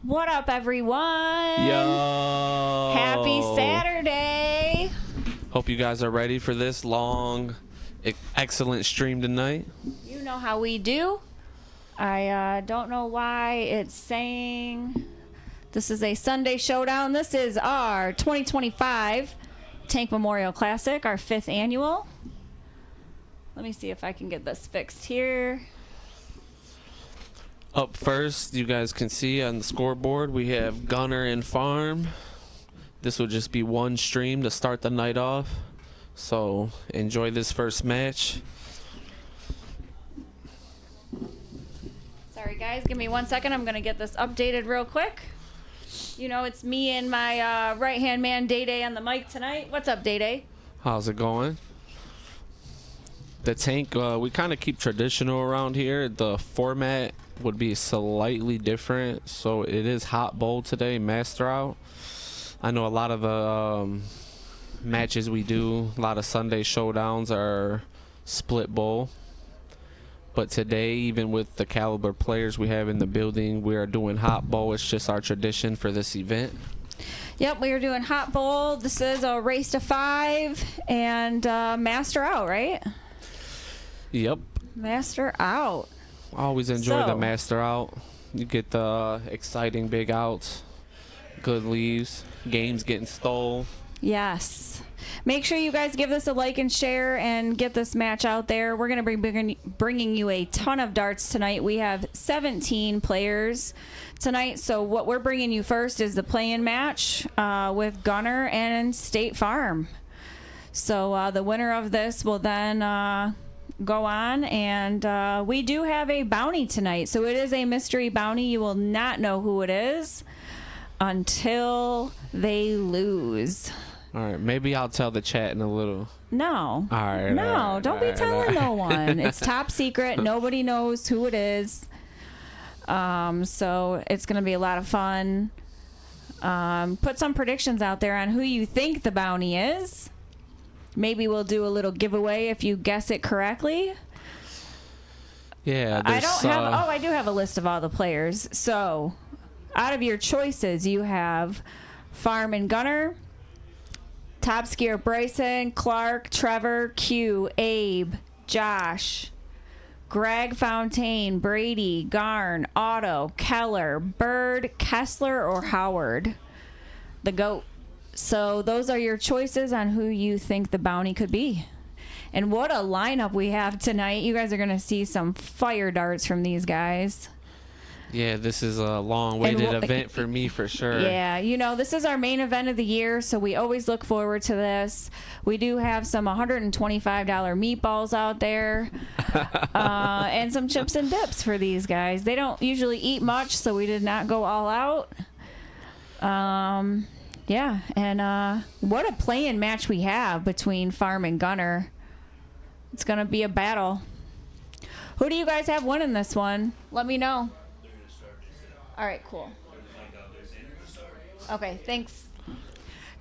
What up, everyone? Yo! Happy Saturday! Hope you guys are ready for this long, excellent stream tonight. You know how we do. I don't know why it's saying this is a Sunday showdown. This is our 2025 Tank Memorial Classic, our 5th annual. Let me see if I can get this fixed here. Up first, you guys can see on the scoreboard, we have Gunner and Farm. This will just be one stream to start the night off. So enjoy this first match. Sorry, guys. Give me 1 second. I'm going to get this updated real quick. You know, it's me and my right-hand man, Day-Day, on the mic tonight. What's up, Day-Day? How's it going? The tank, we kind of keep traditional around here. The format would be slightly different. So it is hot bowl today, master out. I know a lot of the matches we do, a lot of Sunday showdowns are split bowl. But today, even with the caliber players we have in the building, we are doing hot bowl. It's just our tradition for this event. Yep, we are doing hot bowl. This is a race to 5 and master out, right? Yep. Master out. I always enjoy the master out. You get the exciting big outs, good leaves, games getting stole. Yes. Make sure you guys give this a like and share and get this match out there. We're going to be bringing you a ton of darts tonight. We have 17 players tonight. So what we're bringing you first is the play-in match with Gunner and State Farm. So the winner of this will then go on, and we do have a bounty tonight. So it is a mystery bounty. You will not know who it is until they lose. All right, maybe I'll tell the chat in a little. No. All right. No, all right, don't be telling no one. It's top secret. Nobody knows who it is. So it's going to be a lot of fun. Put some predictions out there on who you think the bounty is. Maybe we'll do a little giveaway if you guess it correctly. Yeah. I don't have. Oh, I do have a list of all the players. So, out of your choices, you have Farm and Gunner, Top Skier Bryson, Clark, Trevor, Q, Abe, Josh, Greg Fontaine, Brady, Garn, Otto, Keller, Bird, Kessler, or Howard, the GOAT. So those are your choices on who you think the bounty could be. And what a lineup we have tonight. You guys are going to see some fire darts from these guys. Yeah, this is a long-awaited event for me for sure. Yeah, you know, this is our main event of the year, so we always look forward to this. We do have some $125 meatballs out there and some chips and dips for these guys. They don't usually eat much, so we did not go all out. Yeah, and what a play-in match we have between Farm and Gunner. It's going to be a battle. Who do you guys have winning this one? Let me know. All right, cool. Okay, thanks.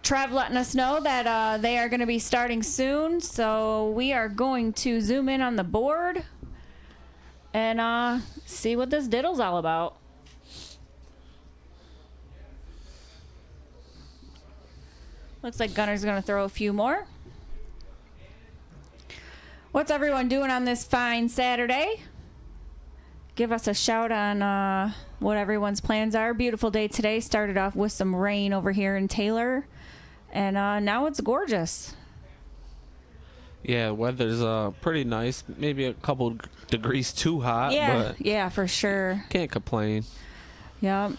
Trev letting us know that they are going to be starting soon, so we are going to zoom in on the board and see what this diddle's all about. Looks like Gunner's going to throw a few more. What's everyone doing on this fine Saturday? Give us a shout on what everyone's plans are. Beautiful day today. Started off with some rain over here in Taylor, and now it's gorgeous. Yeah, weather's pretty nice. Maybe a couple degrees too hot, but yeah, for sure. Can't complain. Yeah.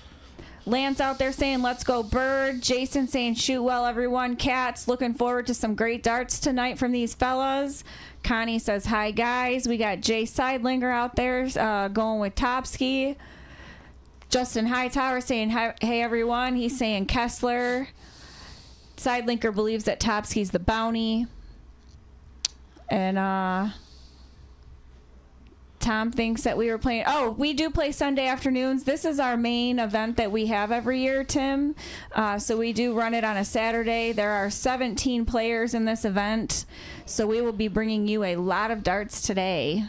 Lance out there saying, let's go Bird. Jason saying, shoot well, everyone. Cats, looking forward to some great darts tonight from these fellas. Connie says, hi, guys. We got Jay Seidlinger out there going with Topsky. Justin Hightower saying, hey, everyone. He's saying Kessler. Seidlinger believes that Topsky's the bounty. And Tom thinks that we were playing. Oh, we do play Sunday afternoons. This is our main event that we have every year, Tim. So we do run it on a Saturday. There are 17 players in this event. So we will be bringing you a lot of darts today.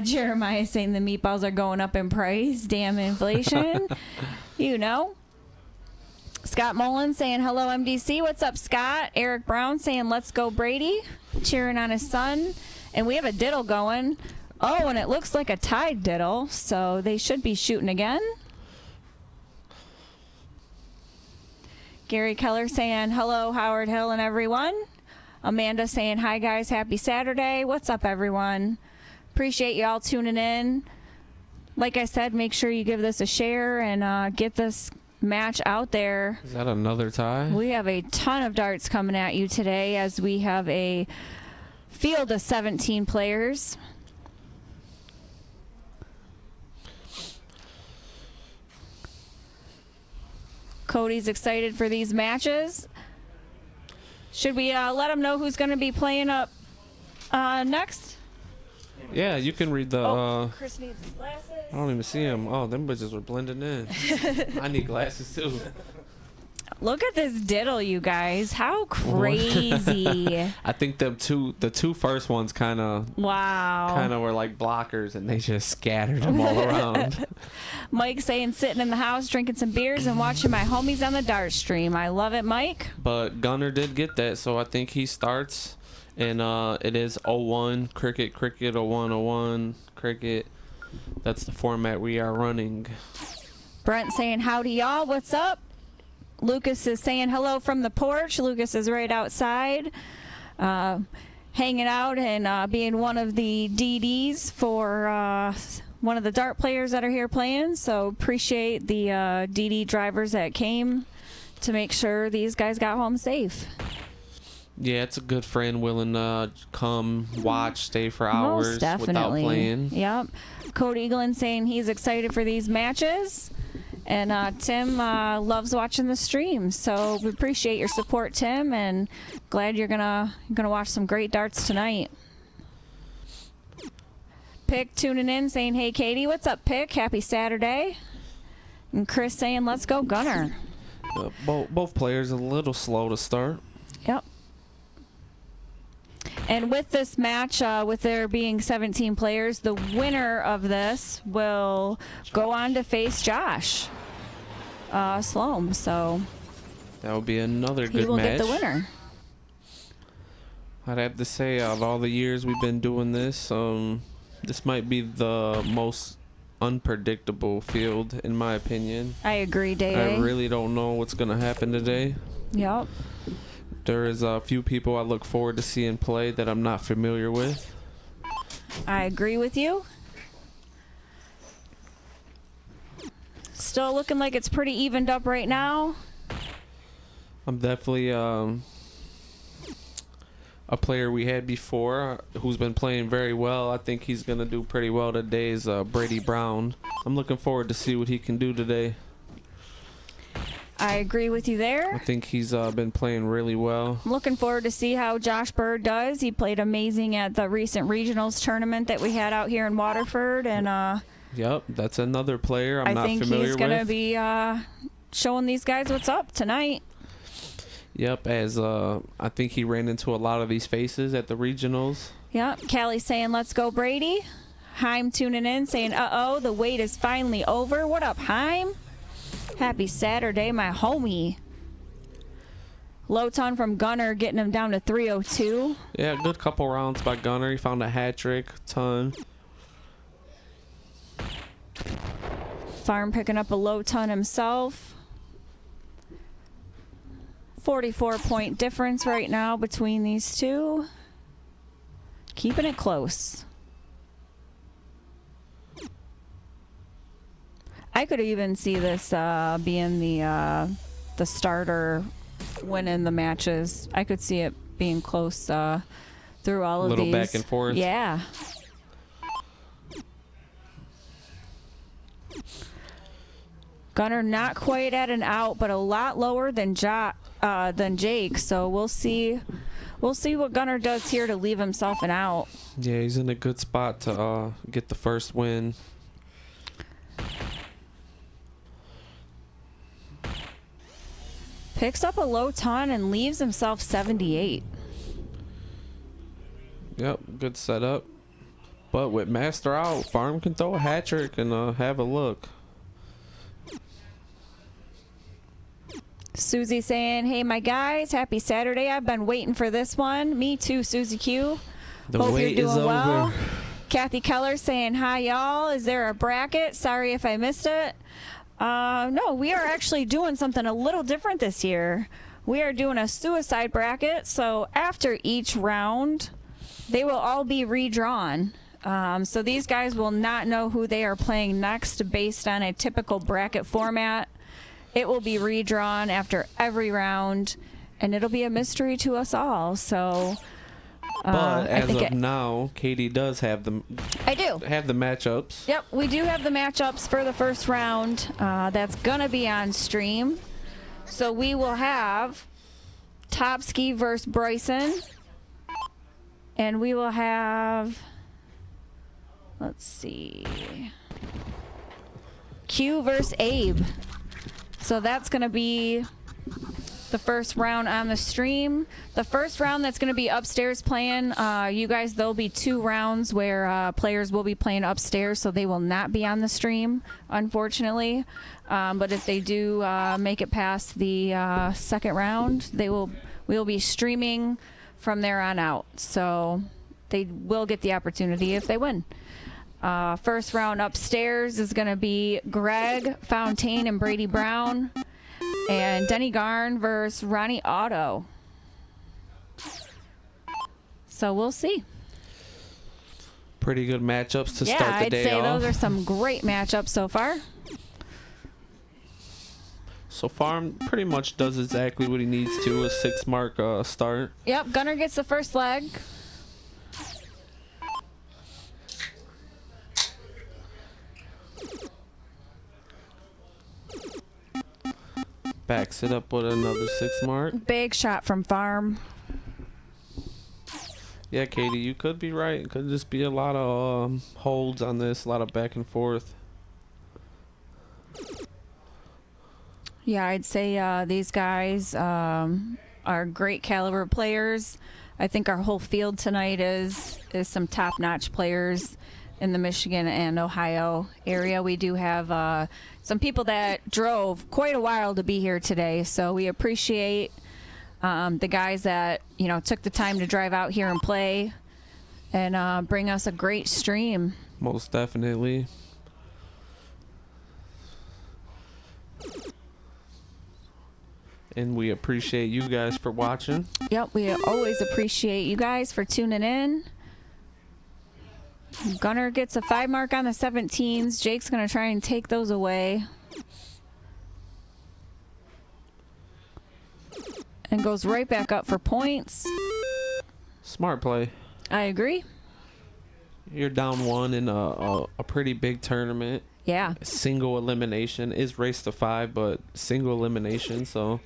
Jeremiah saying the meatballs are going up in price. Damn inflation. You know. Scott Mullins saying hello MDC. What's up, Scott? Eric Brown saying let's go Brady. Cheering on his son. And we have a diddle going. Oh, and it looks like a tied diddle, so they should be shooting again. Gary Keller saying hello, Howard Hill and everyone. Amanda saying hi, guys. Happy Saturday. What's up, everyone? Appreciate you all tuning in. Like I said, make sure you give this a share and get this match out there. Is that another tie? We have a ton of darts coming at you today as we have a field of 17 players. Cody's excited for these matches. Should we let him know who's going to be playing up next? Yeah, you can read the... Chris needs his glasses. I don't even see them. Oh, them bitches were blending in. I need glasses, too. Look at this diddle, you guys. How crazy. I think the two first ones kind of were like blockers, and they just scattered them all around. Mike saying sitting in the house drinking some beers and watching my homies on the dart stream. I love it, Mike. But Gunner did get that, so I think he starts. And it is 0-1 cricket 0-1 cricket. That's the format we are running. Brent saying howdy y'all. What's up? Lucas is saying hello from the porch. Lucas is right outside, hanging out and being one of the DDs for one of the dart players that are here playing. So appreciate the DD drivers that came to make sure these guys got home safe. Yeah, it's a good friend willing to come, watch, stay for hours Most definitely. without playing. Yep. Cody Eaglin saying he's excited for these matches. And Tim loves watching the stream, so we appreciate your support, Tim, and glad you're gonna watch some great darts tonight. Pick tuning in saying, hey, Katie, what's up, Pick? Happy Saturday. And Chris saying, let's go Gunner. Both players a little slow to start. Yep. And with this match, with there being 17 players, the winner of this will go on to face Josh Sloan. So that would be another good match. He will get the winner. I'd have to say, out of all the years we've been doing this, this might be the most unpredictable field, in my opinion. I agree, Dave. I really don't know what's going to happen today. Yep. There is a few people I look forward to seeing play that I'm not familiar with. I agree with you. Still looking like it's pretty evened up right now. I'm definitely a player we had before who's been playing very well. I think he's going to do pretty well today is Brady Brown. I'm looking forward to see what he can do today. I agree with you there. I think he's been playing really well. I'm looking forward to see how Josh Bird does. He played amazing at the recent regionals tournament that we had out here in Waterford. And yep, that's another player I'm not familiar with. I think he's going to be showing these guys what's up tonight. Yep, as I think he ran into a lot of these faces at the regionals. Yep, Callie saying, let's go Brady. Heim tuning in saying, uh-oh, the wait is finally over. What up, Heim? Happy Saturday, my homie. Low ton from Gunner getting him down to 302. Yeah, good couple rounds by Gunner. He found a hat trick, ton. Farm picking up a low ton himself. 44-point difference right now between these two. Keeping it close. I could even see this being the starter winning the matches. I could see it being close through all of these. Little back and forth. Yeah. Gunner not quite at an out, but a lot lower than Jake. So we'll see what Gunner does here to leave himself an out. Yeah, he's in a good spot to get the first win. Picks up a low ton and leaves himself 78. Yep, good setup. But with Master out, Farm can throw a hat trick and have a look. Susie saying, hey, my guys, happy Saturday. I've been waiting for this one. Me too, Susie Q. The Hope wait you're is doing well. over. Kathy Keller saying, hi, y'all. Is there a bracket? Sorry if I missed it. No, we are actually doing something a little different this year. We are doing a suicide bracket. So after each round, they will all be redrawn. So these guys will not know who they are playing next based on a typical bracket format. It will be redrawn after every round, and it'll be a mystery to us all. So, but as of now, Katie does have the. I do have the matchups. Yep, we do have the matchups for the first round. That's gonna be on stream. So we will have Topsky versus Bryson, and we will have. Let's see. Q versus Abe. So that's going to be the first round on the stream. The first round that's going to be upstairs playing, you guys, there'll be 2 rounds where players will be playing upstairs, so they will not be on the stream, unfortunately. But if they do make it past the second round, we'll be streaming from there on out. So they will get the opportunity if they win. First round upstairs is going to be Greg Fontaine and Brady Brown, and Denny Garn versus Ronnie Otto. So we'll see. Pretty good matchups to start the day off. Yeah, I'd say those are some great matchups so far. So Farm pretty much does exactly what he needs to, a 6-mark start. Yep, Gunner gets the first leg. Backs it up with another 6-mark. Big shot from Farm. Yeah, Katie, you could be right. It could just be a lot of holds on this, a lot of back and forth. Yeah, I'd say these guys are great caliber players. I think our whole field tonight is some top-notch players in the Michigan and Ohio area. We do have some people that drove quite a while to be here today, so we appreciate the guys that took the time to drive out here and play and bring us a great stream. Most definitely. And we appreciate you guys for watching. Yep, we always appreciate you guys for tuning in. Gunner gets a 5-mark on the 17s. Jake's going to try and take those away. And goes right back up for points. Smart play. I agree. You're down 1 in a pretty big tournament. Yeah. Single elimination is race to 5, but single elimination, so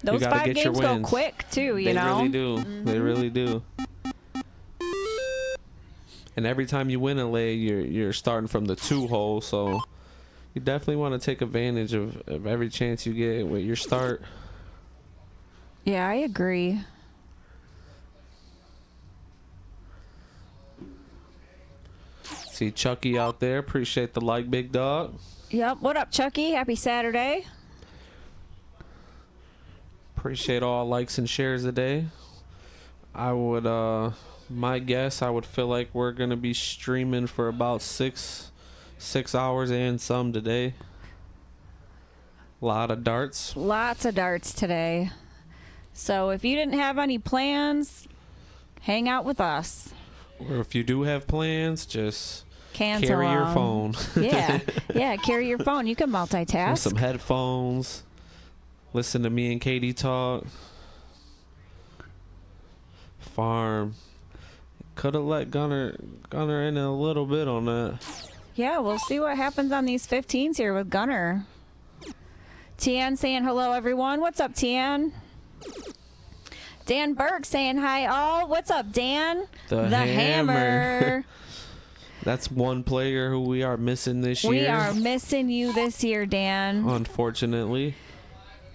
those you gotta 5 get your games go wins. quick too, you know. They really do. Mm-hmm. They really do. And every time you win a leg, you're starting from the 2 hole, so you definitely want to take advantage of every chance you get with your start. Yeah, I agree. See Chucky out there. Appreciate the like, big dog. Yep. What up, Chucky? Happy Saturday. Appreciate all likes and shares today. I would, my guess, I would feel like we're going to be streaming for about 6 hours and some today. Lot of darts. Lots of darts today. So if you didn't have any plans, hang out with us. Or if you do have plans, just Cancel carry your them. phone. Yeah, carry your phone. You can multitask. With some headphones. Listen to me and Katie talk. Farm. Could have let Gunner in a little bit on that. Yeah, we'll see what happens on these 15s here with Gunner. Tian saying hello, everyone. What's up, Tian? Dan Burke saying hi, all. What's up, Dan? The hammer. That's one player who we are missing this year. We are missing you this year, Dan. Unfortunately.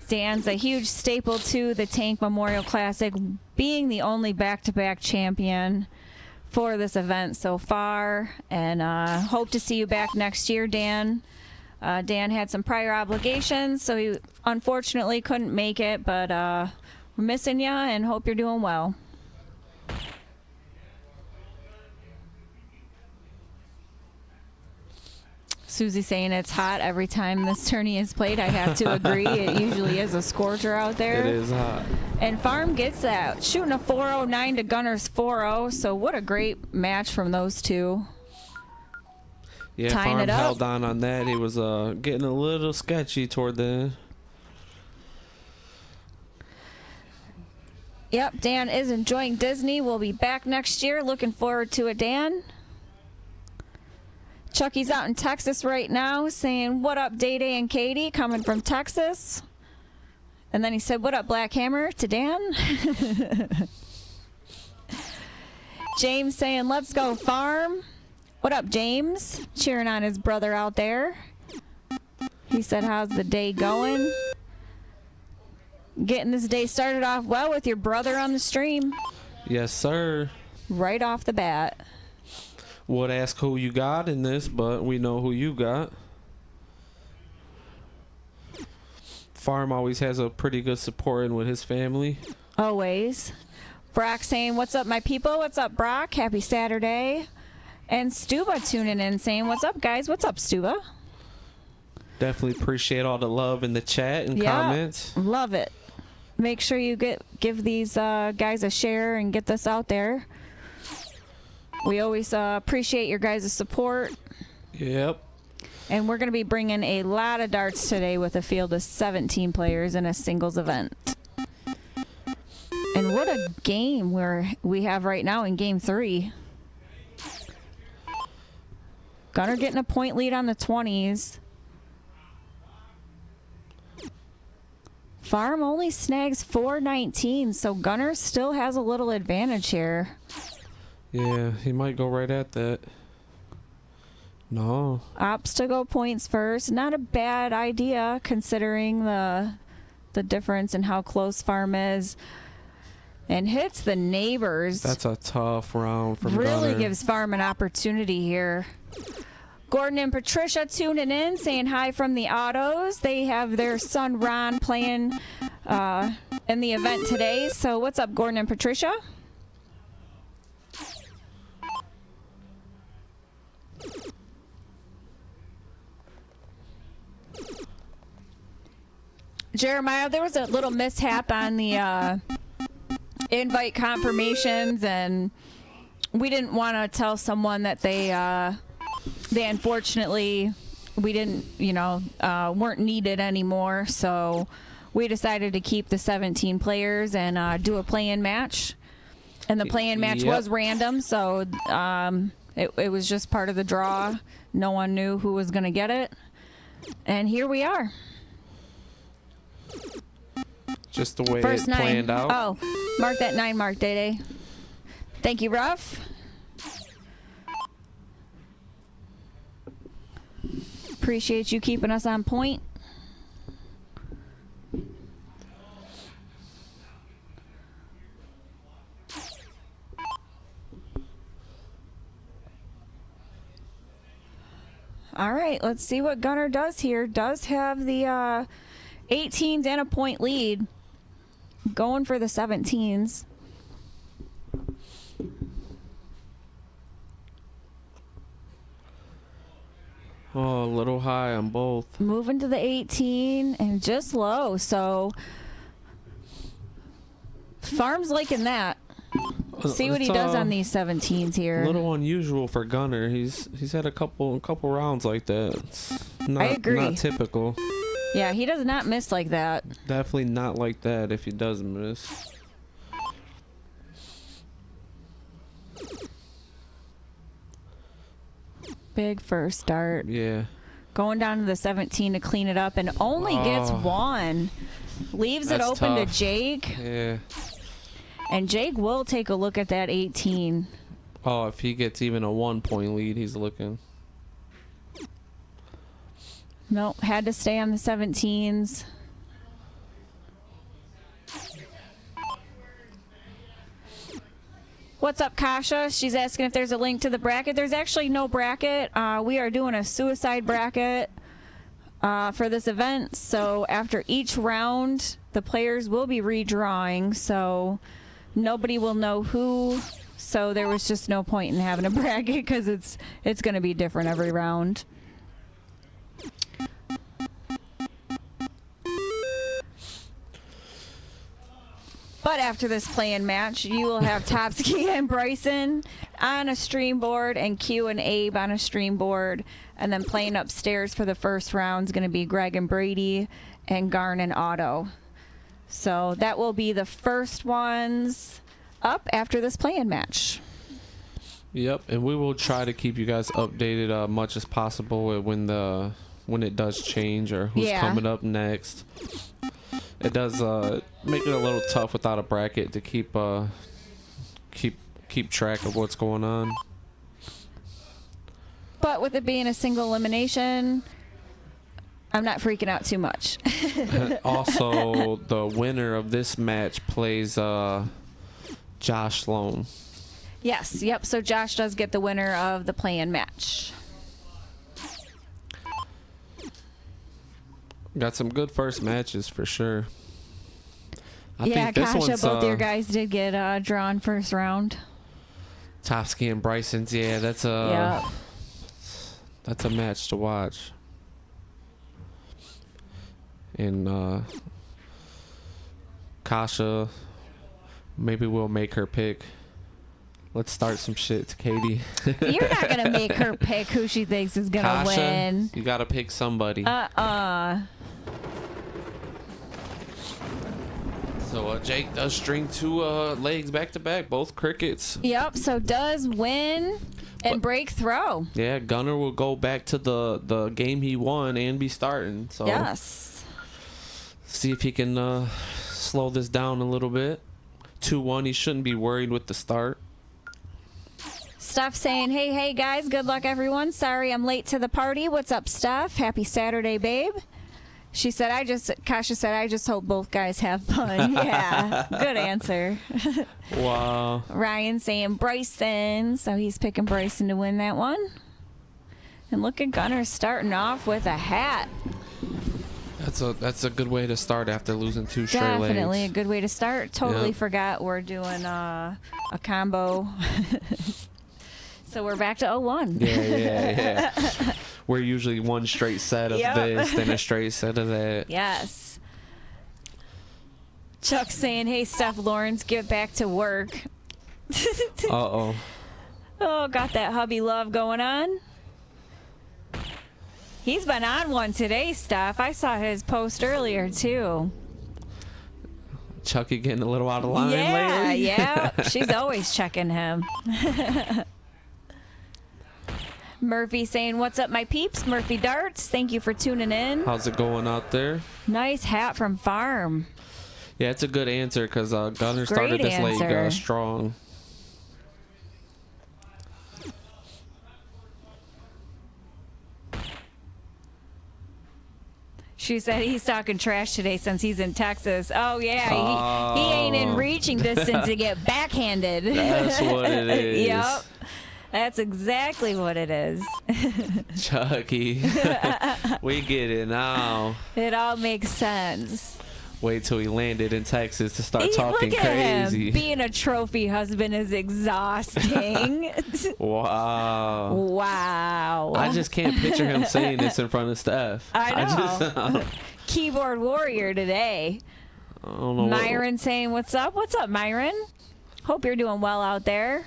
Dan's a huge staple to the Tank Memorial Classic, being the only back-to-back champion for this event so far, and hope to see you back next year, Dan. Dan had some prior obligations, so he unfortunately couldn't make it, but we're missing you and hope you're doing well. Susie saying it's hot every time this tourney is played. I have to agree. It usually is a scorcher out there. It is hot. And Farm gets that. Shooting a 409 to Gunner's 4-0. So what a great match from those two. Yeah, Tying Farm it up. held on that. He was getting a little sketchy toward the end. Yep, Dan is enjoying Disney. We'll be back next year. Looking forward to it, Dan. Chucky's out in Texas right now saying, what up, Day Day and Katie, coming from Texas. And then he said, what up, Black Hammer, to Dan. James saying, let's go Farm. What up, James? Cheering on his brother out there. He said, how's the day going? Getting this day started off well with your brother on the stream. Yes, sir. Right off the bat. Would ask who you got in this, but we know who you got. Farm always has a pretty good support in with his family. Always. Brock saying, what's up, my people? What's up, Brock? Happy Saturday. And Stuba tuning in saying, what's up, guys? What's up, Stuba? Definitely appreciate all the love in the chat and comments. Love it. Make sure you give these guys a share and get this out there. We always appreciate your guys' support. Yep. And we're going to be bringing a lot of darts today with a field of 17 players in a singles event. And what a game we have right now in game 3. Gunner getting a point lead on the 20s. Farm only snags 419, so Gunner still has a little advantage here. Yeah, he might go right at that. No. Opts to go points first. Not a bad idea considering the difference in how close Farm is. And hits the neighbors. That's a tough round from Really Gunner. gives Farm an opportunity here. Gordon and Patricia tuning in, saying hi from the autos. They have their son Ron playing in the event today. So what's up, Gordon and Patricia? Jeremiah, there was a little mishap on the invite confirmations, and we didn't want to tell someone that they unfortunately, we didn't, weren't needed anymore. So we decided to keep the 17 players and do a play-in match. And the play-in match was random, so it was just part of the draw. No one knew who was going to get it. And here we are. Just the way First it 9. planned out. Oh, mark that 9 mark, Day Day. Thank you, Ruff. Appreciate you keeping us on point. All right, let's see what Gunner does here. Does have the 18s and a point lead. Going for the 17s. Oh, a little high on both. Moving to the 18 and just low. So Farm's liking that. See what he does on these 17s here. A little unusual for Gunner. He's had a couple rounds like that. It's not, I agree. Not typical. Yeah, he does not miss like that. Definitely not like that if he does miss. Big first start. Yeah. Going down to the 17 to clean it up and only gets 1. Leaves it That's open tough. to Jake. Yeah. And Jake will take a look at that 18. Oh, if he gets even a 1-point lead, he's looking. Nope, had to stay on the 17s. What's up, Kasha? She's asking if there's a link to the bracket. There's actually no bracket. We are doing a suicide bracket for this event. So after each round, the players will be redrawing. So nobody will know who. So there was just no point in having a bracket because it's going to be different every round. But after this play-in match, you will have Topsky and Bryson on a stream board and Q and Abe on a stream board. And then playing upstairs for the first round is going to be Greg and Brady and Garn and Otto. So that will be the first ones up after this play-in match. Yep, and we will try to keep you guys updated much as possible when it does change or who's coming up next. It does make it a little tough without a bracket to keep track of what's going on. But with it being a single elimination, I'm not freaking out too much. Also, the winner of this match plays Josh Sloan. Yes, yep. So Josh does get the winner of the play-in match. Got some good first matches for sure. I yeah, think this Kasha, one's, both your guys did get drawn first round. Topsky and Bryson's, yeah, that's a match to watch. And Kasha, maybe we'll make her pick. Let's start some shit, Katie. You're not going to make her pick who she thinks is going to win. You got to pick somebody. So Jake does string two legs back to back, both crickets. Yep, so does win and break throw. Yeah, Gunner will go back to the game he won and be starting. So yes. See if he can slow this down a little bit. 2-1, he shouldn't be worried with the start. Steph saying, hey guys, good luck everyone. Sorry I'm late to the party. What's up, Steph? Happy Saturday, babe. She said, Kasha said, I just hope both guys have fun. Yeah, good answer. Wow. Ryan saying Bryson, so he's picking Bryson to win that one. And look at Gunner starting off with a hat. That's a good way to start after losing two straight legs. Definitely a good way to start. Totally forgot we're doing a combo. So we're back to 0-1. Yeah. We're usually one straight set of this, then a straight set of that. Yes. Chuck saying, hey, Steph Lawrence, get back to work. Uh-oh. Oh, got that hubby love going on. He's been on one today, Steph. I saw his post earlier, too. Chucky getting a little out of line lately? Yeah. She's always checking him. Murphy saying, what's up, my peeps? Murphy Darts, thank you for tuning in. How's it going out there? Nice hat from Farm. Yeah, it's a good answer because Gunner started this leg strong. She said he's talking trash today since he's in Texas. Oh, yeah. He ain't in reaching distance to get backhanded. That's what it is. Yep. That's exactly what it is. Chucky. We get it now. It all makes sense. Wait till he landed in Texas to start talking look at crazy. Him. Being a trophy husband is exhausting. Wow. Wow. I just can't picture him saying this in front of Steph. I know. Keyboard warrior today. I don't know. Myron saying, what's up? What's up, Myron? Hope you're doing well out there.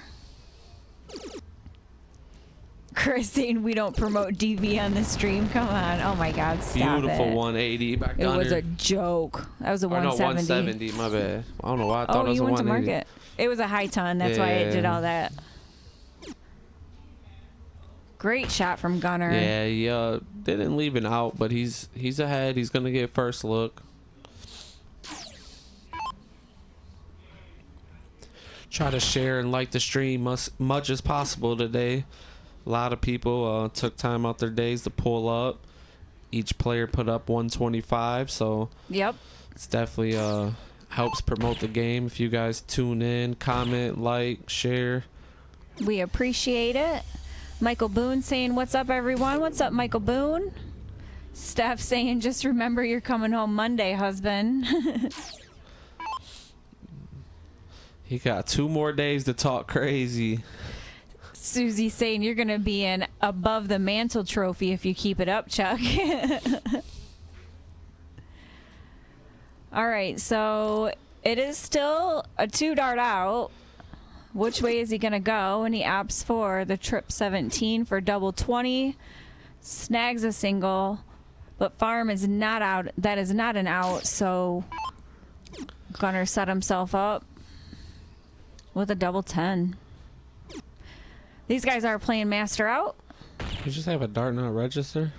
Christine, we don't promote DV on the stream. Come on. Oh, my God. Stop Beautiful it. 180 back It was a joke. That was a 170. No, 170. My bad. I don't know why I thought it was a 180. You went to market. It was a high ton. That's why it did all that. Great shot from Gunner. Yeah, he didn't leave it out, but he's ahead. He's going to get first look. Try to share and like the stream much as possible today. A lot of people took time out their days to pull up. Each player put up 125, so yep, it's definitely helps promote the game. If you guys tune in, comment, like, share. We appreciate it. Michael Boone saying, "What's up, everyone?" What's up, Michael Boone? Steph saying, "Just remember you're coming home Monday, husband." He got 2 more days to talk crazy. Susie saying, "You're going to be in above the mantle trophy if you keep it up, Chuck." All right, so it is still a 2-dart out. Which way is he going to go? And he opts for the trip 17 for double 20. Snags a single, but Farm is not out. That is not an out, so Gunner set himself up with a double 10. These guys are playing master out. You just have a dart not register?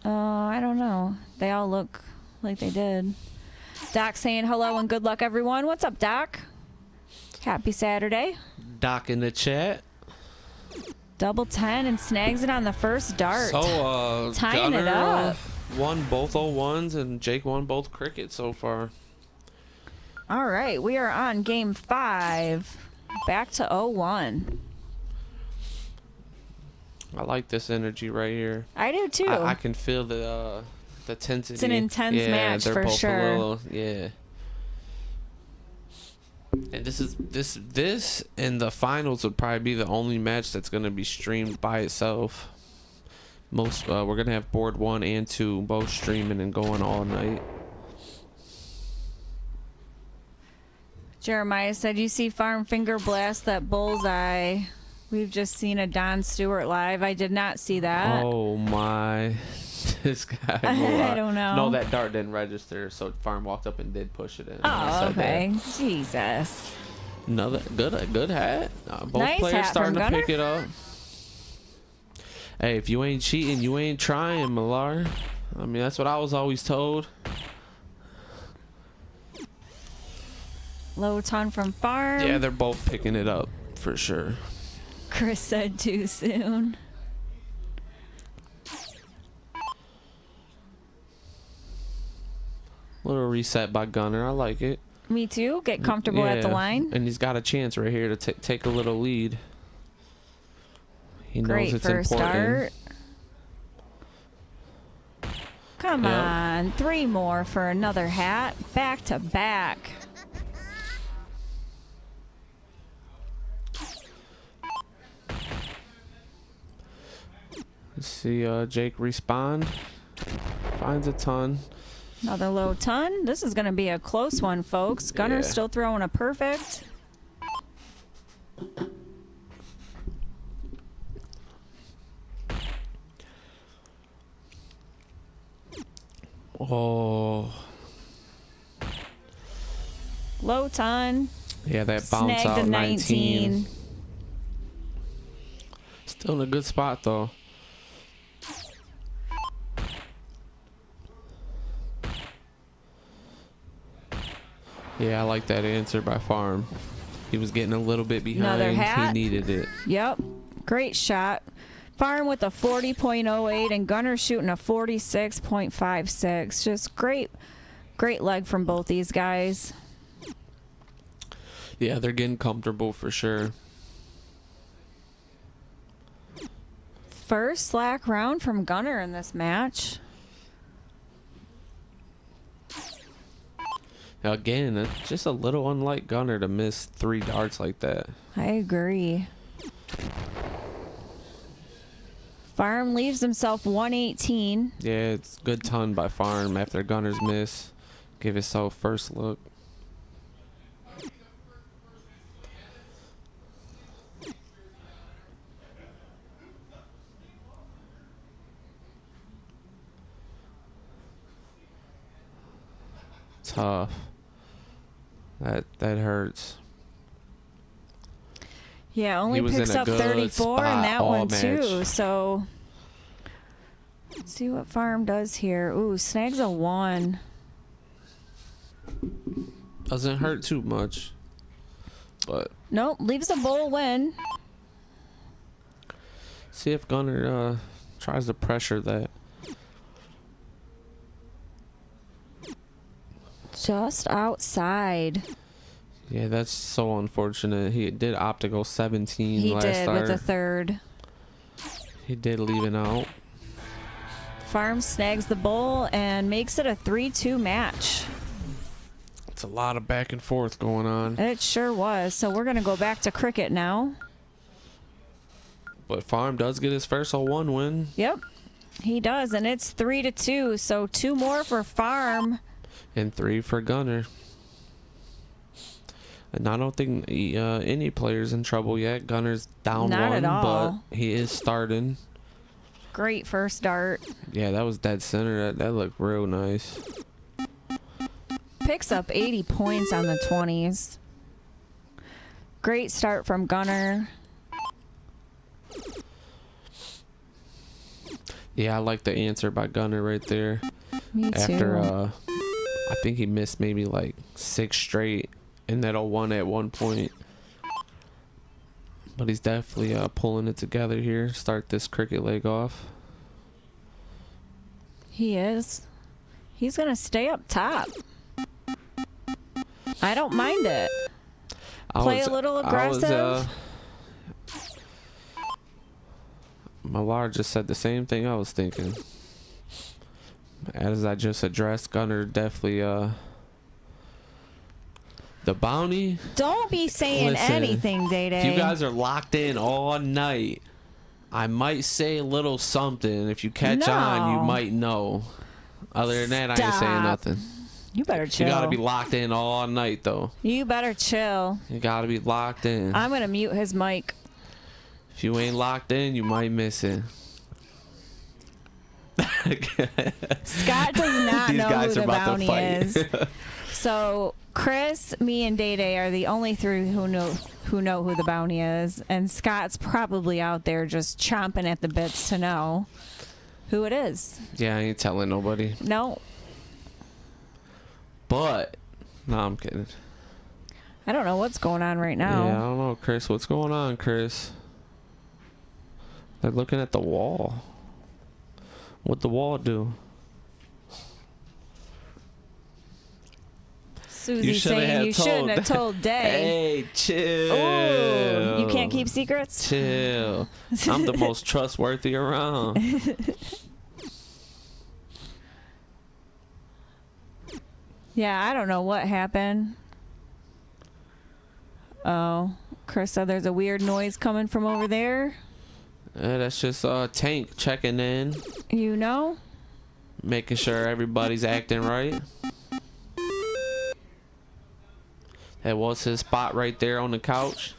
I don't know. They all look like they did. Doc saying hello and good luck, everyone. What's up, Doc? Happy Saturday. Doc in the chat. Double 10 and snags it on the first dart. So, tying it up. Won both 01s and Jake won both cricket so far. All right, we are on game 5. Back to 01. I like this energy right here. I do too. I can feel the intensity. It's an intense match they're for both sure. A little, yeah. And this and the finals would probably be the only match that's gonna be streamed by itself. We're gonna have board 1 and 2 both streaming and going all night. Jeremiah said, "You see Farm finger blast that bullseye. We've just seen a Don Stewart live. I did not see that." Oh my. This guy. I don't know. No, that dart didn't register, so Farm walked up and did push it in. Oh, okay. Jesus. Another good hat. Both Nice players hat starting from to Gunner. pick it up. Hey, if you ain't cheating, you ain't trying, Millar. I mean, that's what I was always told. Low ton from Farm. Yeah, they're both picking it up for sure. Chris said too soon. Little reset by Gunner. I like it. Me too. Get comfortable at the Yeah, line. and he's got a chance right here to take a little lead. He knows Great it's first important. start. Come Yep. on. 3 more for another hat. Back to back. Let's see Jake respond. Finds a ton. Another low ton. This is going to be a close one, folks. Gunner's Yeah. still throwing a perfect. Oh. Low ton. Yeah, that bounce Snagged out a 19. 19. Still in a good spot though. Yeah, I like that answer by Farm. He was getting a little bit behind. Another hat. He needed it. Yep. Great shot. Farm with a 40.08 and Gunner shooting a 46.56. Just great leg from both these guys. Yeah, they're getting comfortable for sure. First slack round from Gunner in this match. Now again, it's just a little unlike Gunner to miss 3 darts like that. I agree. Farm leaves himself 118. Yeah, it's good ton by Farm after Gunner's miss. Give himself first look. Tough. That hurts. Yeah, He only was picks in a up good 34 in spot that all one too. match. So let's see what Farm does here. Ooh, snags a 1. Doesn't hurt too much. But Nope, leaves a bowl win. see if Gunner tries to pressure that. Just outside. Yeah, that's so unfortunate. He did opt to go 17 He last did start. with the third. He did leave it out. Farm snags the bull and makes it a 3-2 match. It's a lot of back and forth going on. It sure was. So we're going to go back to cricket now. But Farm does get his first 0-1 win. Yep, he does. And it's 3-2. So 2 more for Farm. And 3 for Gunner. And I don't think any player's in trouble yet. Gunner's down Not 1, at all. but he is starting. Great first dart. Yeah, that was dead center. That looked real nice. Picks up 80 points on the 20s. Great start from Gunner. Yeah, I like the answer by Gunner right there. Me too. After, I think he missed maybe like 6 straight in that 0-1 at one point. But he's definitely pulling it together here. Start this cricket leg off. He is. He's going to stay up top. I don't mind it. Play a little aggressive. Millar just said the same thing I was thinking. As I just addressed, Gunner definitely the bounty. Don't be saying Listen, anything, Day-Day. If you guys are locked in all night, I might say a little something. If you catch on, you might know. Other than that, I ain't saying nothing. You better chill. You gotta be locked in all night, though. You better chill. You gotta be locked in. I'm going to mute his mic. If you ain't locked in, you might miss it. Scott does not These know guys who are the about to bounty fight. is. So Chris, me, and Day-Day are the only 3 who know who the bounty is, and Scott's probably out there just chomping at the bits to know who it is. Yeah, I ain't telling nobody. No, But no, I'm kidding. I don't know what's going on right now. Yeah, I don't know, Chris. What's going on, Chris? They're looking at the wall. What'd the wall do? Susie's saying you shouldn't have told Day. Hey, chill. Ooh, you can't keep secrets? Chill. I'm the most trustworthy around. Yeah, I don't know what happened. Oh, Chris said there's a weird noise coming from over there. That's just Tank checking in, You know? making sure everybody's acting right. That was his spot right there on the couch.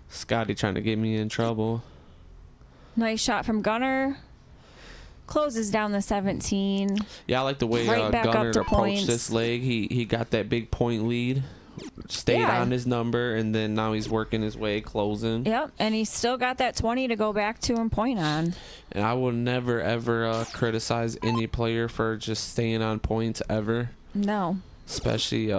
Scotty trying to get me in trouble. Nice shot from Gunner. Closes down the 17. Yeah, I like the way Right back up Gunner to approached points. this leg. He got that big point lead, stayed Yeah. on his number, and then now he's working his way, closing. Yep, and he's still got that 20 to go back to and point on. And I will never, ever criticize any player for just staying on points ever. No. Especially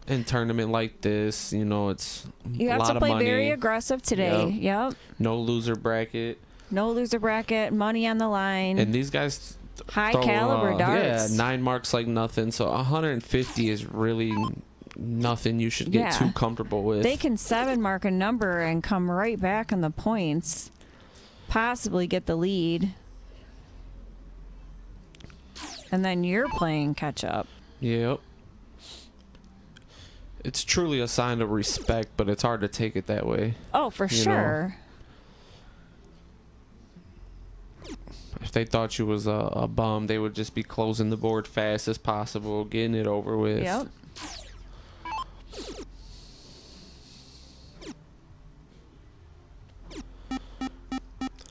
in tournament like this. You know, it's You a have lot to of play money. very aggressive today. Yep. No loser bracket. No loser bracket, money on the line. And these guys High throw, caliber darts. Yeah, 9 marks like nothing. So 150 is really nothing you should get Yeah. too comfortable with. They can 7 mark a number and come right back on the points. Possibly get the lead. And then you're playing catch up. Yep. It's truly a sign of respect, but it's hard to take it that way. Oh, for You know. sure. If they thought you was a bum, they would just be closing the board fast as possible, getting it over with. Yep.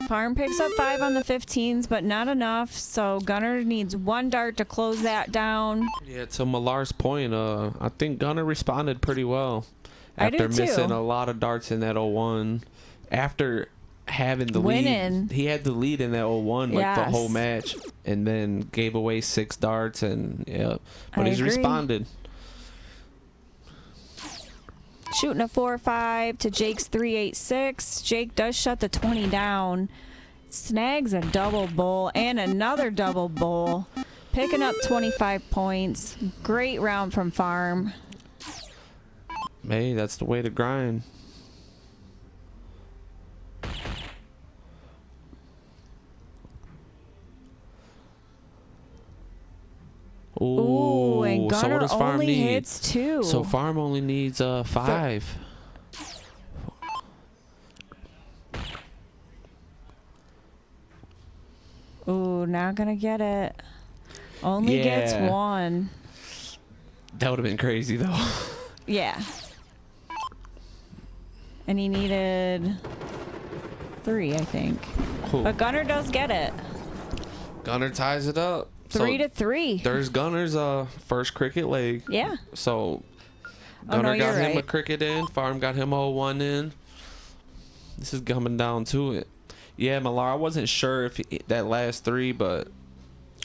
Farm picks up 5 on the 15s, but not enough. So Gunner needs 1 dart to close that down. Yeah, to Millar's point, I think Gunner responded pretty well I do after missing too. a lot of darts in that 0-1. After having the Winning. lead, he had the lead in that 0-1 like the Yes. whole match, and then gave away 6 darts, and yeah, but I he's agree. responded. Shooting a 4-5 to Jake's 3-8-6. Jake does shut the 20 down. Snags a double bowl and another double bowl. Picking up 25 points. Great round from Farm. Hey, that's the way to grind. Ooh, and so Gunner what does Farm only need? hits 2. So Farm only needs 5. Ooh, not gonna get it. Only gets Yeah. 1. That would have been crazy though. Yeah. And he needed 3, I think. Cool. But Gunner does get it. Gunner ties it up. 3-3. There's Gunner's first cricket leg. Yeah. So Oh, no, Gunner got you're him a right. cricket in. Farm got him all 1 in. This is coming down to it. Yeah, Millar, I wasn't sure if that last 3, but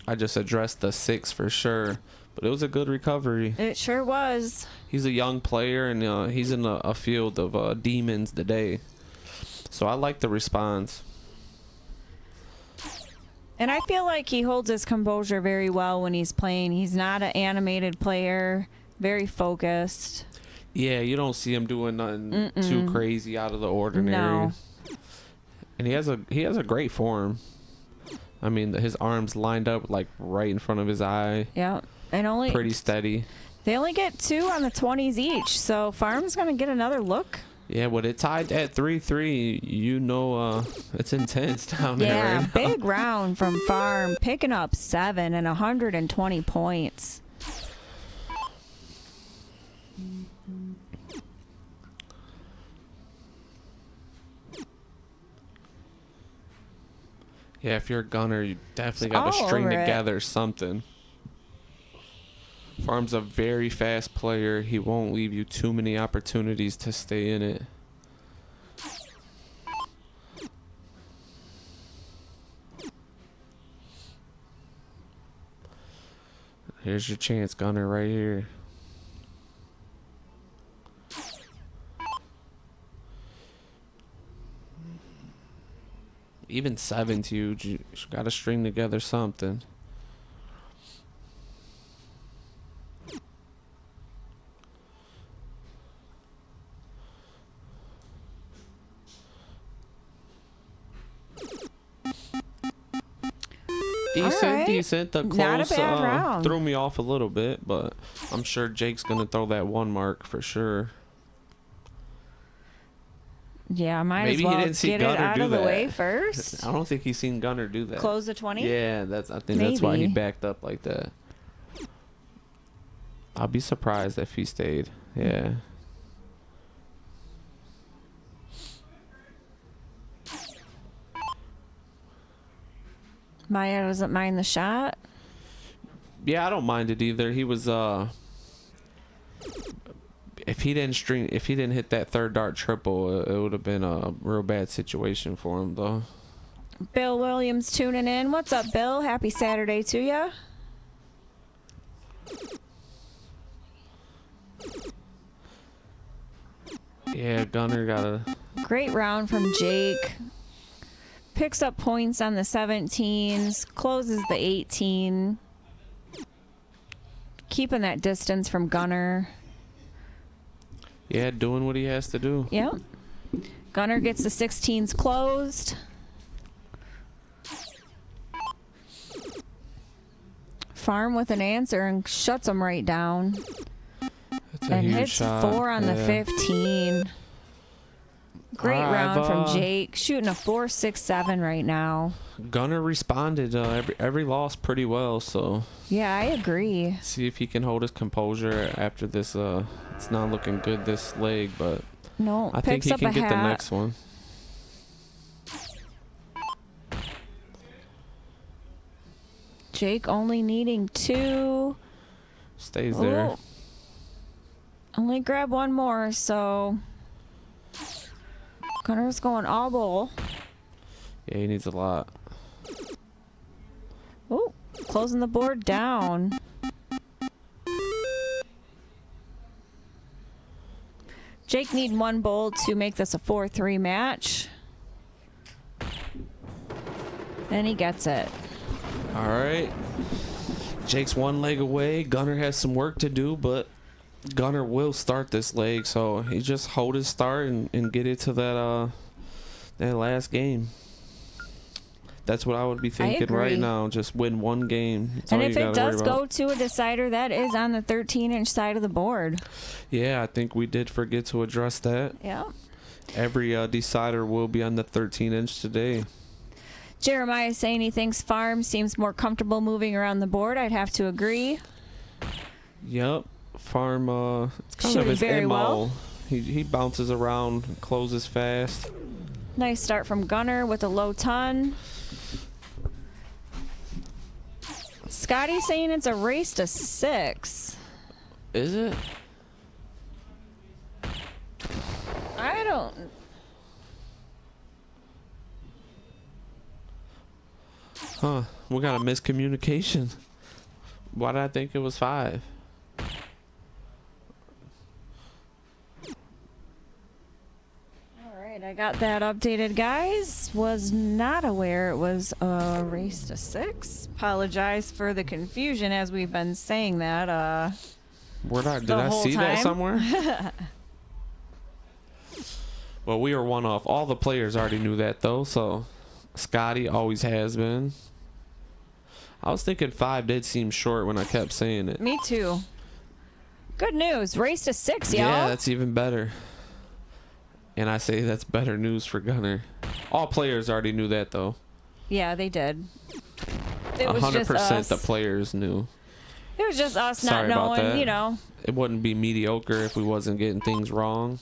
I just addressed the 6 for sure. But it was a good recovery. It sure was. He's a young player, and he's in a field of demons today. So I like the response. And I feel like he holds his composure very well when he's playing. He's not an animated player. Very focused. Yeah, you don't see him doing nothing too crazy out of the ordinary. No. And he has a great form. I mean, his arms lined up like right in front of his eye. Yeah. And Pretty steady. they only get 2 on the 20s each. So Farm's going to get another look. Yeah, when it tied at 3-3, it's intense down there Yeah, right now. big round from Farm, picking up 7 and 120 points. Yeah, if you're a gunner, you definitely got to all string over it. together something. Farm's a very fast player. He won't leave you too many opportunities to stay in it. Here's your chance, Gunner, right here. Even 7's huge. You got to string together something. right. Decent. The Not a close bad round. threw me off a little bit, but I'm sure Jake's gonna throw that 1 mark for sure. Yeah, might Maybe as he well didn't see get it Gunner out do of the that. way first. I don't think he's seen Gunner do that. Close the 20? Yeah, I think that's why he Maybe. backed up like that. I'll be surprised if he stayed. Yeah. Maya doesn't mind the shot. Yeah, I don't mind it either. He was if he didn't hit that 3rd dart triple, it would have been a real bad situation for him though. Bill Williams tuning in. What's up, Bill? Happy Saturday to ya. Yeah, Gunner got a Great round from Jake. Picks up points on the 17s. Closes the 18. Keeping that distance from Gunner. yeah, doing what he has to do. Yep. Gunner gets the 16s closed. Farm with an answer and shuts him right down. That's a And huge hits shot. 4 on the Yeah. 15. Great I've, round from Jake. Shooting a 4.67 right now. Gunner responded every loss pretty well, so Yeah, I agree. see if he can hold his composure after this. It's not looking good this leg, but No, I think picks he up can a get the hat. next one. Jake only needing 2. Stays there. Ooh. Only grab 1 more, so Gunner's going all bowl. Yeah, he needs a lot. Ooh, closing the board down. Jake need 1 bowl to make this a 4-3 match. And he gets it. All right. Jake's 1 leg away. Gunner has some work to do, but Gunner will start this leg, so he just hold his start and get it to that last game. That's what I would be thinking right now. Just win 1 game. That's and all if you it gotta does worry go about. to a decider, that is on the 13-inch side of the board. Yeah, I think we did forget to address that. Yeah. Every decider will be on the 13-inch today. Jeremiah is saying he thinks Farm seems more comfortable moving around the board. I'd have to agree. Yep. Farm, it's kind Shooting of his very MO. well. He bounces around, closes fast. Nice start from Gunner with a low ton. Scotty saying it's a race to 6. Is it? I don't. Huh. We got a miscommunication. Why did I think it was 5? All right, I got that updated, guys. Was not aware it was a race to 6. Apologize for the confusion as we've been saying that. Did I see that somewhere? Well, we are 1 off. All the players already knew that, though, so Scotty always has been. I was thinking 5 did seem short when I kept saying it. Me too. Good news. Race to 6, y'all. Yeah, that's even better. And I say that's better news for Gunner. All players already knew that, though. Yeah, they did. It was 100% just us. the players knew. It was just us not Sorry about knowing, that. you know. It wouldn't be mediocre if we wasn't getting things wrong.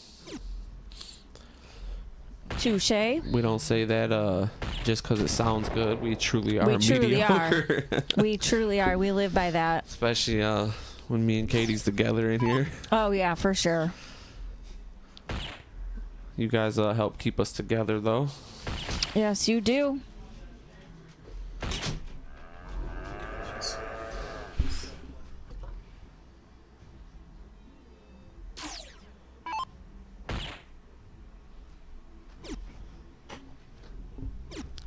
Touche. We don't say that just because it sounds good. We truly are mediocre. We truly are. We live by that. Especially when me and Katie's together in here. Oh, yeah, for sure. You guys help keep us together, though. Yes, you do.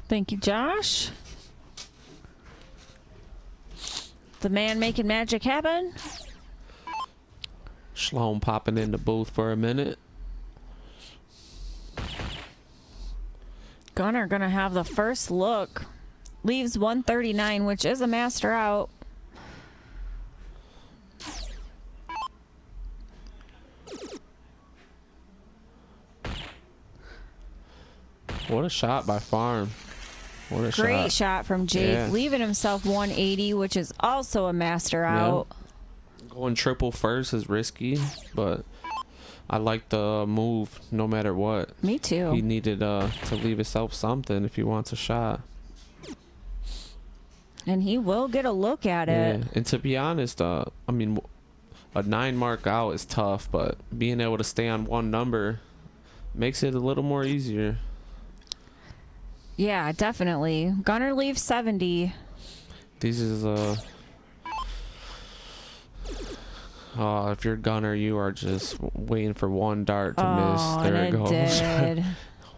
Thank you, Josh. The man making magic happen. Shalom popping in the booth for a minute. Gunner gonna have the first look. Leaves 139, which is a master out. What a shot by Farm. What a Great shot from Jake, Yeah. leaving himself 180, which is also a master out. Going triple first is risky, but I like the move no matter what. Me too. He needed to leave himself something if he wants a shot. And he will get a look at Yeah. it. And to be honest, I mean, a 9 mark out is tough, but being able to stay on 1 number makes it a little more easier. Yeah, definitely. Gunner leaves 70. This is if you're Gunner, you are just waiting for 1 dart to miss. There and it goes. did.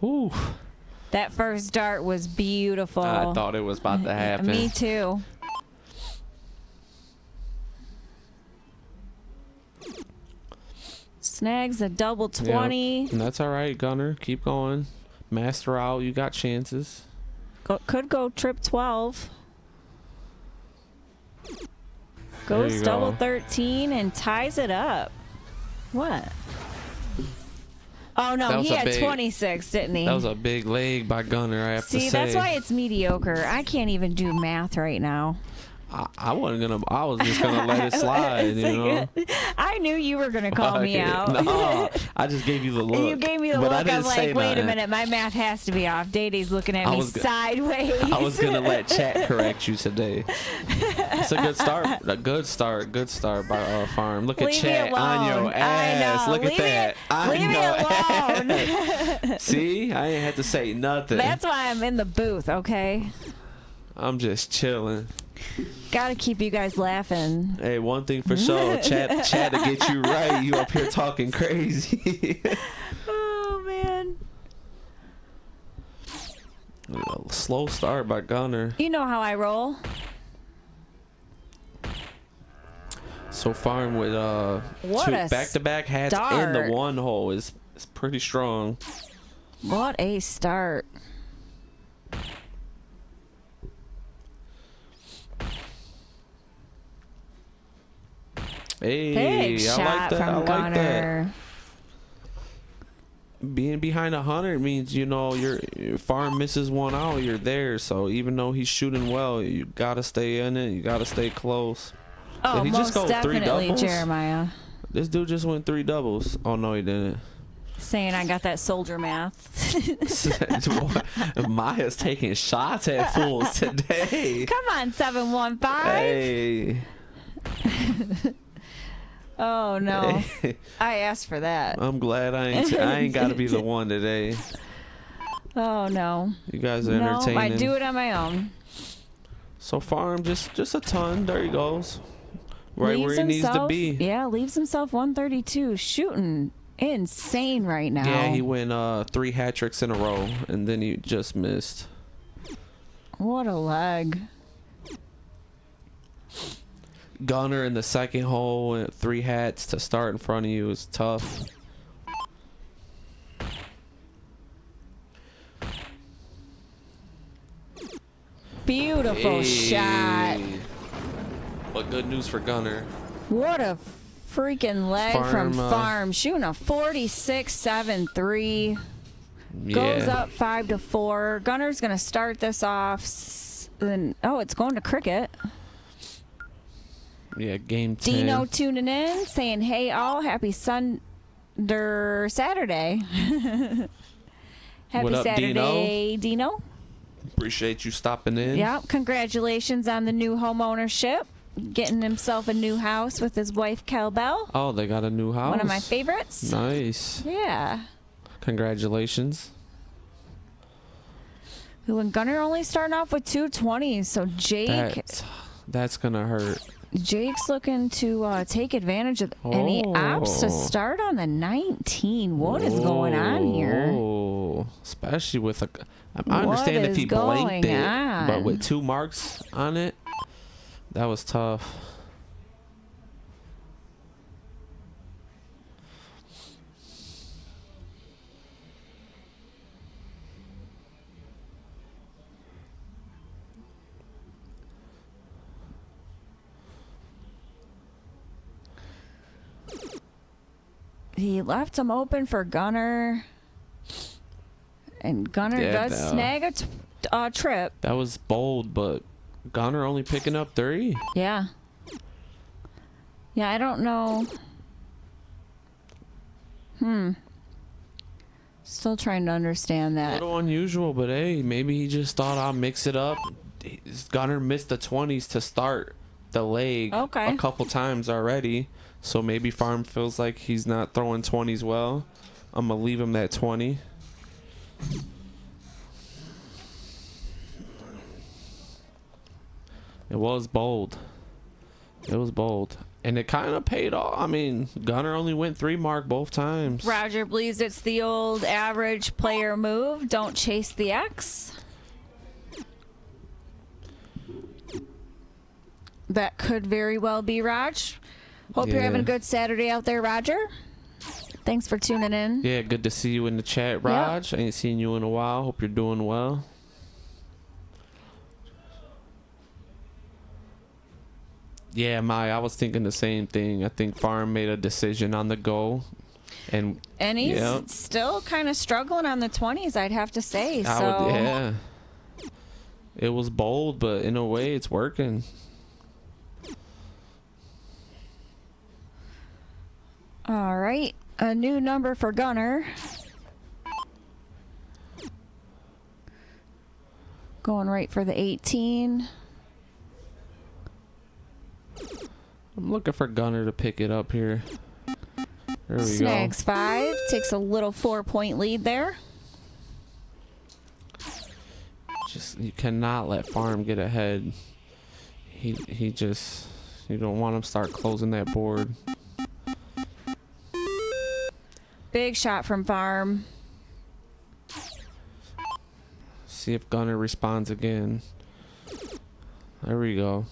Whew. That first dart was beautiful. I thought it was about to happen. Me too. Snags a double 20. Yep. And that's all right, Gunner. Keep going. Master out. You got chances. Could go trip 12. There Goes you double go. 13 and ties it up. What? Oh, That no, was he a had big- 26, didn't he? That was a big leg by Gunner, I have to See, say. that's why it's mediocre. I can't even do math right now. I was just gonna let it slide, you know. I knew you were going to call me out. No, I just gave you the look. You gave me the but I look. didn't I'm say like, wait a nothing. minute, my math has to be off. Day-Day's looking at I me was go- sideways. I was gonna let chat correct you today. It's a good start. A good start by Farm. Look at Leave me chat on alone. your ass. I know. Look Leave at that. Leave me alone. See, I ain't had to say nothing. That's why I'm in the booth, okay? I'm just chilling. Gotta keep you guys laughing. Hey, one thing for sure, chat to get you right. You up here talking crazy. Oh man. Slow start by Gunner. You know how I roll. So farm with What two a back-to-back hats in the one hole is pretty strong. What a start. Hey, Big I shot like that. from I like Gunner. that. Being behind 100 means, you know, your farm misses one out, you're there. So even though he's shooting well, you gotta stay in it. You gotta stay close. Oh, Did he just most go 3 definitely, doubles? Jeremiah. This dude just went 3 doubles. Oh no, he didn't. Saying I got that soldier math. Maya's taking shots at fools today. Come on, 715. Hey. Oh no. Hey. I asked for that. I'm glad I ain't got to be the one today. Oh no. You guys are No, entertaining. I do it on my own. So farm just a ton. There he goes. Right Leaves where he needs to himself- be. Yeah, leaves himself 132. Shooting insane right now. Yeah, he went 3 hat tricks in a row, and then he just missed. What a leg. Gunner in the second hole and 3 hats to start in front of you is tough. Beautiful shot. But good news for Gunner. What a freaking leg from Farm, Farm. Shooting a 46.73. Goes up 5-4. Gunner's going to start this off. Then it's going to Cricket. Yeah, game 10. Dino tuning in, saying, hey, all, happy Saturday. Happy What up, Saturday, Dino. Appreciate you stopping in. Yeah, congratulations on the new home ownership. Getting himself a new house with his wife, Kel Bell. Oh, they got a new house. One of my favorites. Nice. Yeah. Congratulations. Ooh, and Gunner only starting off with 220s, so That's gonna hurt. Jake's looking to take advantage of any opts to start on the 19. What is going on here? Oh, especially with I understand if he blanked it, but with 2 marks on it, that was tough. He left him open for Gunner. And Gunner does snag a trip. That was bold, but Gunner only picking up 3. Yeah. Yeah, I don't know. Still trying to understand A that. little unusual, but hey, maybe he just thought I'll mix it up. Gunner missed the 20s to start the leg a couple times already. So maybe Farm feels like he's not throwing 20s well. I'm going to leave him that 20. It was bold. It was bold. And it kind of paid off. I mean, Gunner only went 3 mark both times. Roger believes it's the old average player move. Don't chase the X. That could very well be Raj. Hope you're having a good Saturday out there, Roger. Thanks for tuning in. Yeah, good to see you in the chat, Raj. Ain't seen you in a while. Hope you're doing well. Yeah, I was thinking the same thing. I think Farm made a decision on the go. And he's still kind of struggling on the 20s, I'd have to say. Yeah. It was bold, but in a way, it's working. All right. A new number for Gunner. Going right for the 18. I'm looking for Gunner to pick it up here. There we Snags 5. Takes a little 4-point lead there. You cannot let Farm get ahead. he just, you don't want him to start closing that board. Big shot from Farm. See if Gunner responds again. There we go.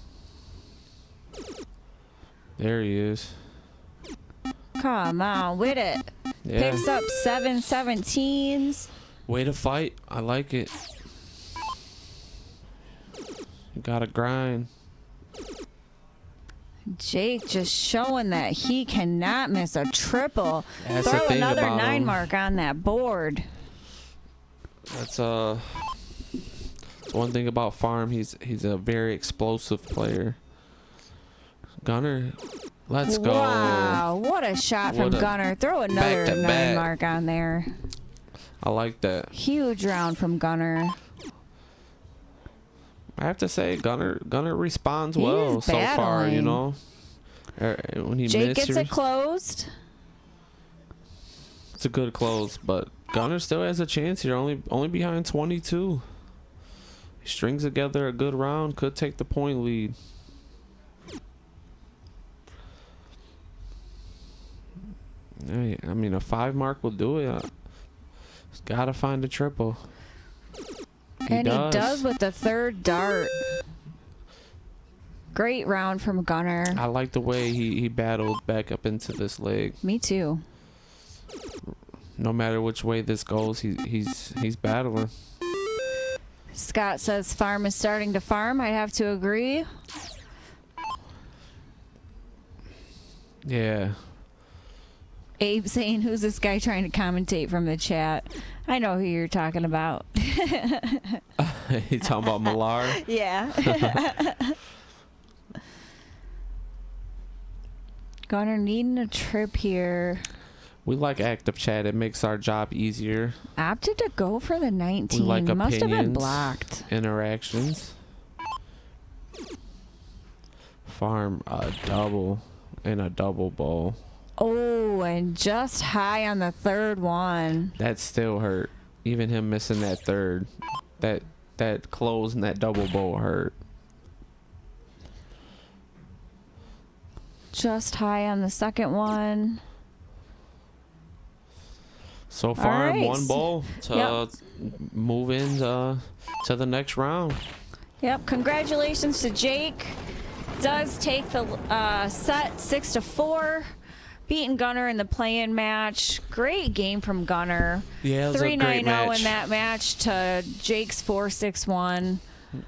There he is. Come on with it. Yeah. Picks up 7 17s. Way to fight. I like it. You gotta grind. Jake just showing that he cannot miss a triple. That's the Throw thing another about 9 him. mark on that board. That's one thing about Farm. He's a very explosive player. Gunner, let's go. Wow, what a shot from What a Gunner. Throw another 9 back-to-back. mark on there. I like that. Huge round from Gunner. I have to say, Gunner responds He well is so far. You battling. know, when he Jake missed, gets it closed. it's a good close, but Gunner still has a chance here. Only behind 22. He strings together a good round. Could take the point lead. I mean, a 5 mark will do it. He's got to find a triple. He does with the 3rd dart. Great round from Gunner. I like the way he battled back up into this leg. Me too. No matter which way this goes, he's battling. Scott says Farm is starting to farm. I have to agree. Yeah. Abe saying, who's this guy trying to commentate from the chat? I know who you're talking about. You talking about Millar? Yeah. Gunner needing a trip here. We like active chat. It makes our job easier. Opted to go for the 19. We like Must have been opinions, blocked. interactions. Farm a double and a double bowl. Oh, and just high on the 3rd one. That still hurt. Even him missing that 3rd. That close and that double bowl hurt. Just high on the 2nd one. So far, All right. 1 bowl to move into to the next round. Yep. Congratulations to Jake. Does take the set 6-4. Beating Gunner in the play-in match. Great game from Gunner. Yeah, it was a great 3-9-0 match. in that match to Jake's 4-6-1.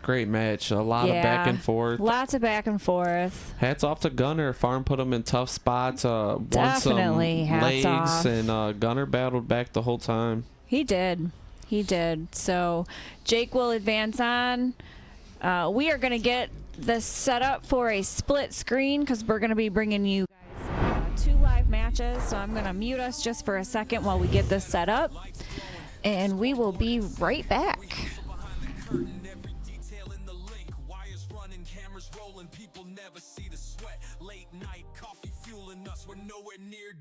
Great match. A lot of back and forth. Lots of back and forth. Hats off to Gunner. Farm put him in tough spots. Won Definitely some hats legs, off. and Gunner battled back the whole time. He did. He did. So Jake will advance on. We are going to get this set up for a split screen because we're going to be bringing you guys 2 live matches. So I'm going to mute us just for a second while we get this set up. And we will be right back.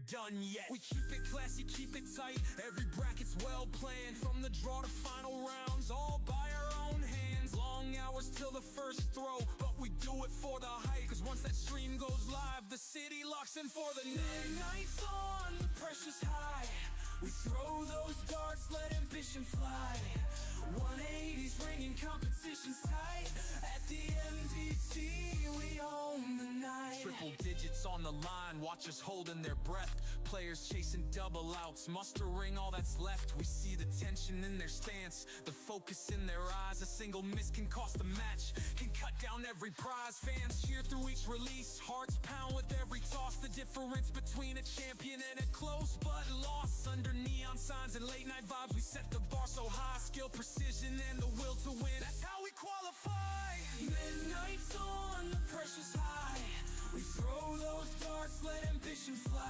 Done yet. We keep it classy, keep it tight. Every bracket's well planned. From the draw to final rounds, all by our own hands. Long hours till the first throw, but we do it for the hype. Cause once that stream goes live, the city locks in for the midnight's on, the pressure's high. We throw those darts, let ambition fly. 180's ringing, competition's tight. At the MDC, we own the night. Triple digits on the line, watchers holding their breath. Players chasing double outs, mustering all that's left. We see the tension in their stance, the focus in their eyes. A single miss can cost a match, can cut down every prize. Fans cheer through each release, hearts pound with every toss. The difference between a champion and a close but loss. Under neon signs and late night vibes, we set the bar so high. Skill, precision, and the will to win, that's how we qualify. Midnight's on, the pressure's high. We throw those darts, let ambition fly.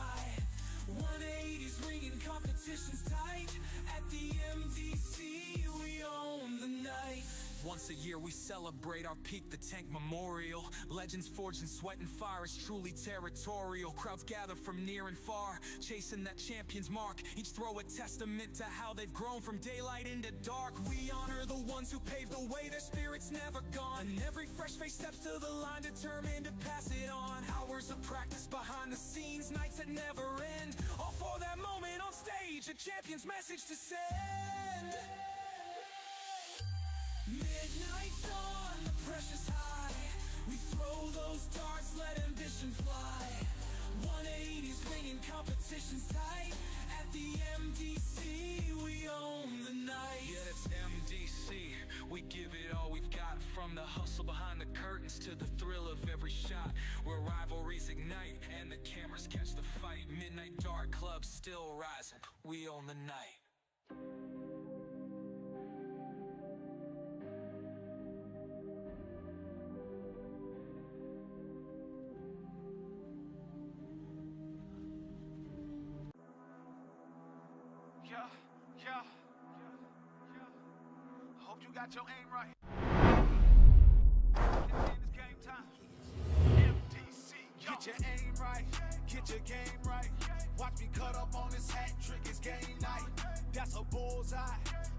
180's ringing, competition's tight. At the MDC, we own the night. Once a year we celebrate our peak, the Tank Memorial. Legends forged in sweat and fire is truly territorial. Crowds gather from near and far, chasing that champion's mark. Each throw a testament to how they've grown from daylight into dark. We honor the ones who paved the way, their spirit's never gone. And every fresh face steps to the line, determined to pass it on. Hours of practice behind the scenes, nights that never end, all for that moment on stage, a champion's message to send. Midnight's on, the pressure's high. We throw those darts, let ambition fly. 180's ringing, competition's tight. At the MDC, we own the night. Yeah, that's MDC. We give it all we've got, from the hustle behind the curtains to the thrill of every shot. Where rivalries ignite and the cameras catch the fight. Midnight Dart Club still rising. We own the night. Yeah. I hope you got your aim right. It's game time. MDC. Get your aim right, get your game right. Watch me cut up on this hat trick, it's game night. That's a bullseye,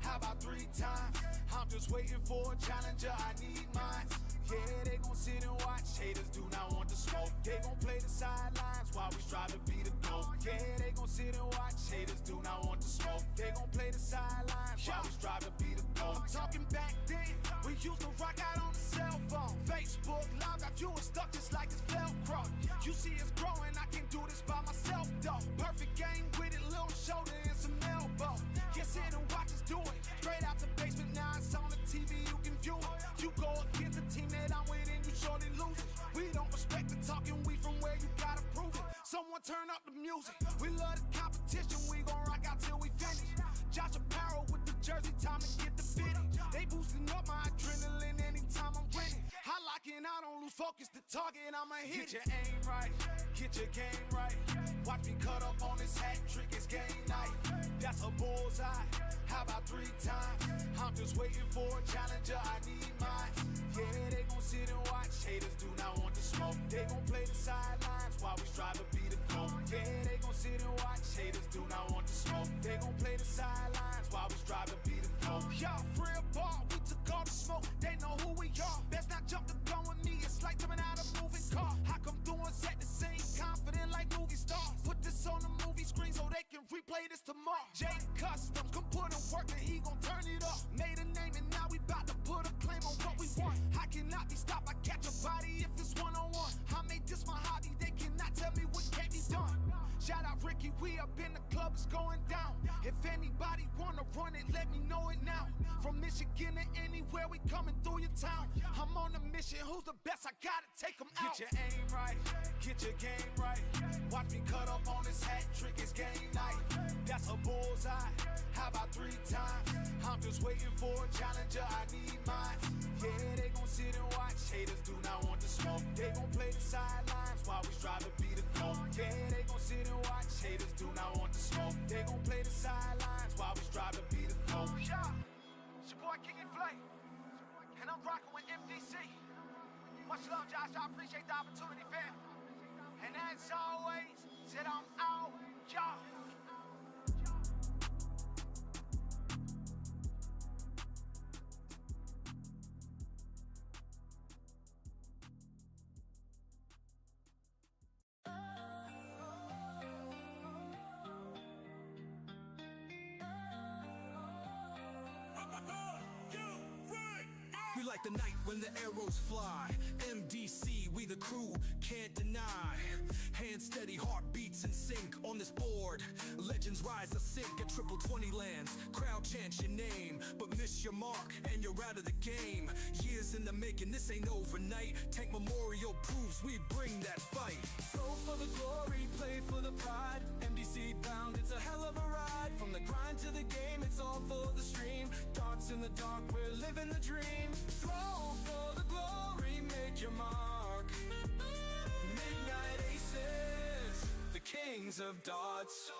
how about 3 times? I'm just waiting for a challenger, I need mine. Yeah, they gon' sit and watch, haters do not want the smoke. They gon' play the sidelines while we strive to be the GOAT. Yeah, they gon' sit and watch, haters do not want the smoke. They gon' play the sidelines while we strive to be the GOAT. I'm talking back then, we used to rock out on the cell phone. Facebook Live got you stuck just like it's Velcro. You see it's growing, I can do this by myself though. Perfect game with it, little shoulder and some elbow. Yeah, sit and watch us do it. Straight out the basement, now it's on the TV, you can view it. You go against the team that I'm with and you surely lose it. We don't respect the talking, we from where you gotta prove it. Someone turn up the music. We love the competition, we gon' rock out till we finish. Josh Apparel with the jersey, time to get the fitting. They boosting up my adrenaline anytime I'm winning. I lock in, I don't lose focus, the target, I'ma hit. Get your aim right, get your game right. Watch me cut up on this hat trick, it's game night. That's a bullseye, how about 3 times? I'm just waiting for a challenger, I need mine. Yeah, they gon' sit and watch, haters do not want the smoke. They gon' play the sidelines while we strive to be the GOAT. Yeah, they gon' sit and watch, haters do not want the smoke. They gon' play the sidelines while we strive to be the GOAT. Y'all free ball, we took all the smoke, they know who we are. Best not jump the gun with me, it's like jumping out a moving car. I come through and set the scene, confident like movie stars. Put this on the movie screen so they can replay this tomorrow. Jade Customs, come put in work and he gon' turn it up. Made a name and now we bout to put a claim on what we want. I cannot be stopped, I catch a body if it's one-on-one. I made this my hobby, they cannot tell me what can't be done. Shout out Ricky, we up in the club, it's going down. If anybody wanna run it, let me know it now. From Michigan to anywhere, we coming through your town. I'm on a mission, who's the best? I gotta take them out. Get your aim right, get your game right. Watch me cut up on this hat trick, it's game night. That's a bullseye, how about 3 times? I'm just waiting for a challenger, I need mine. Yeah, they gon' sit and watch, haters do not want the smoke. They gon' play the sidelines while we strive to be the GOAT. Yeah, they gon' sit and watch, haters do not want the smoke. They gon' play the sidelines while we strive to be the GOAT. Yeah, it's your boy King and Flay, and I'm rocking with MDC. Much love, Josh, I appreciate the opportunity, fam. And as always, said I'm out, y'all. We like the night when the arrows fly. MDC, we the crew, can't deny. Hand steady, heartbeats in sync on this board. Legends rise to sink at triple 20 lands. Crowd chants your name, but miss your mark and you're out of the game. Years in the making, this ain't overnight. Tank Memorial proves we bring that fight. Throw for the glory, play for the pride. MDC bound, it's a hell of a ride. From the grind to the game, it's all for the stream. Darts in the dark, we're living the dream. Throw for the glory, make your mark. Midnight aces, the kings of darts.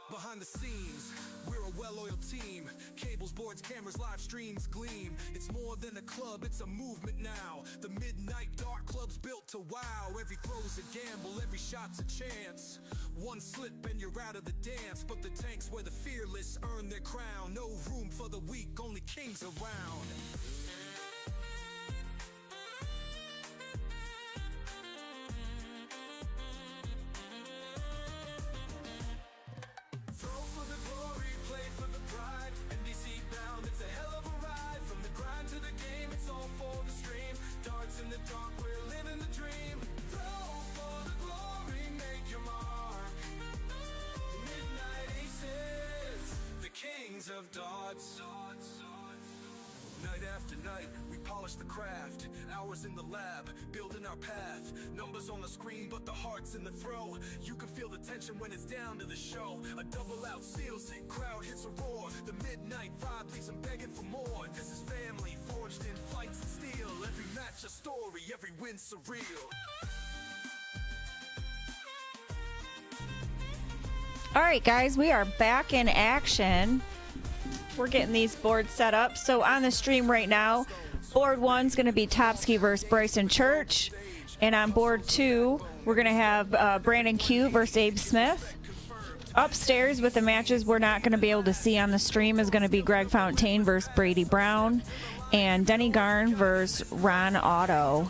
Behind the scenes, we're a a well-oiled team. Cables, boards, cameras, live streams gleam. It's more than a club, it's a movement now. The midnight dark club's built to wow. Every throw's a gamble, every shot's a chance. One slip and you're out of the dance. But the tanks where the fearless earn their crown. No room for the weak, only kings around. Throw for the glory, play for the pride. NBC bound, it's a hell of a ride. From the grind to the game, it's all for the stream. Darts in the dark, we're living the dream. Throw for the glory, make your mark. Midnight Aces, the kings of darts. Night after night, we polish the craft. Hours in the lab, building our path. Numbers on the screen, but the heart's in the throw. You can feel the tension when it's down to the show. A double out seals it, crowd hits a roar. The midnight vibe leaves them begging for more. This is family, forged in fights and steel. Every match a story, every win surreal. All right, guys, we are back in action. We're getting these boards set up. So on the stream right now, board 1's going to be Topsky versus Bryson Church. And on board 2, we're going to have Brandon Q versus Abe Smith. Upstairs with the matches we're not going to be able to see on the stream is going to be Greg Fontaine versus Brady Brown. And Denny Garn versus Ron Otto.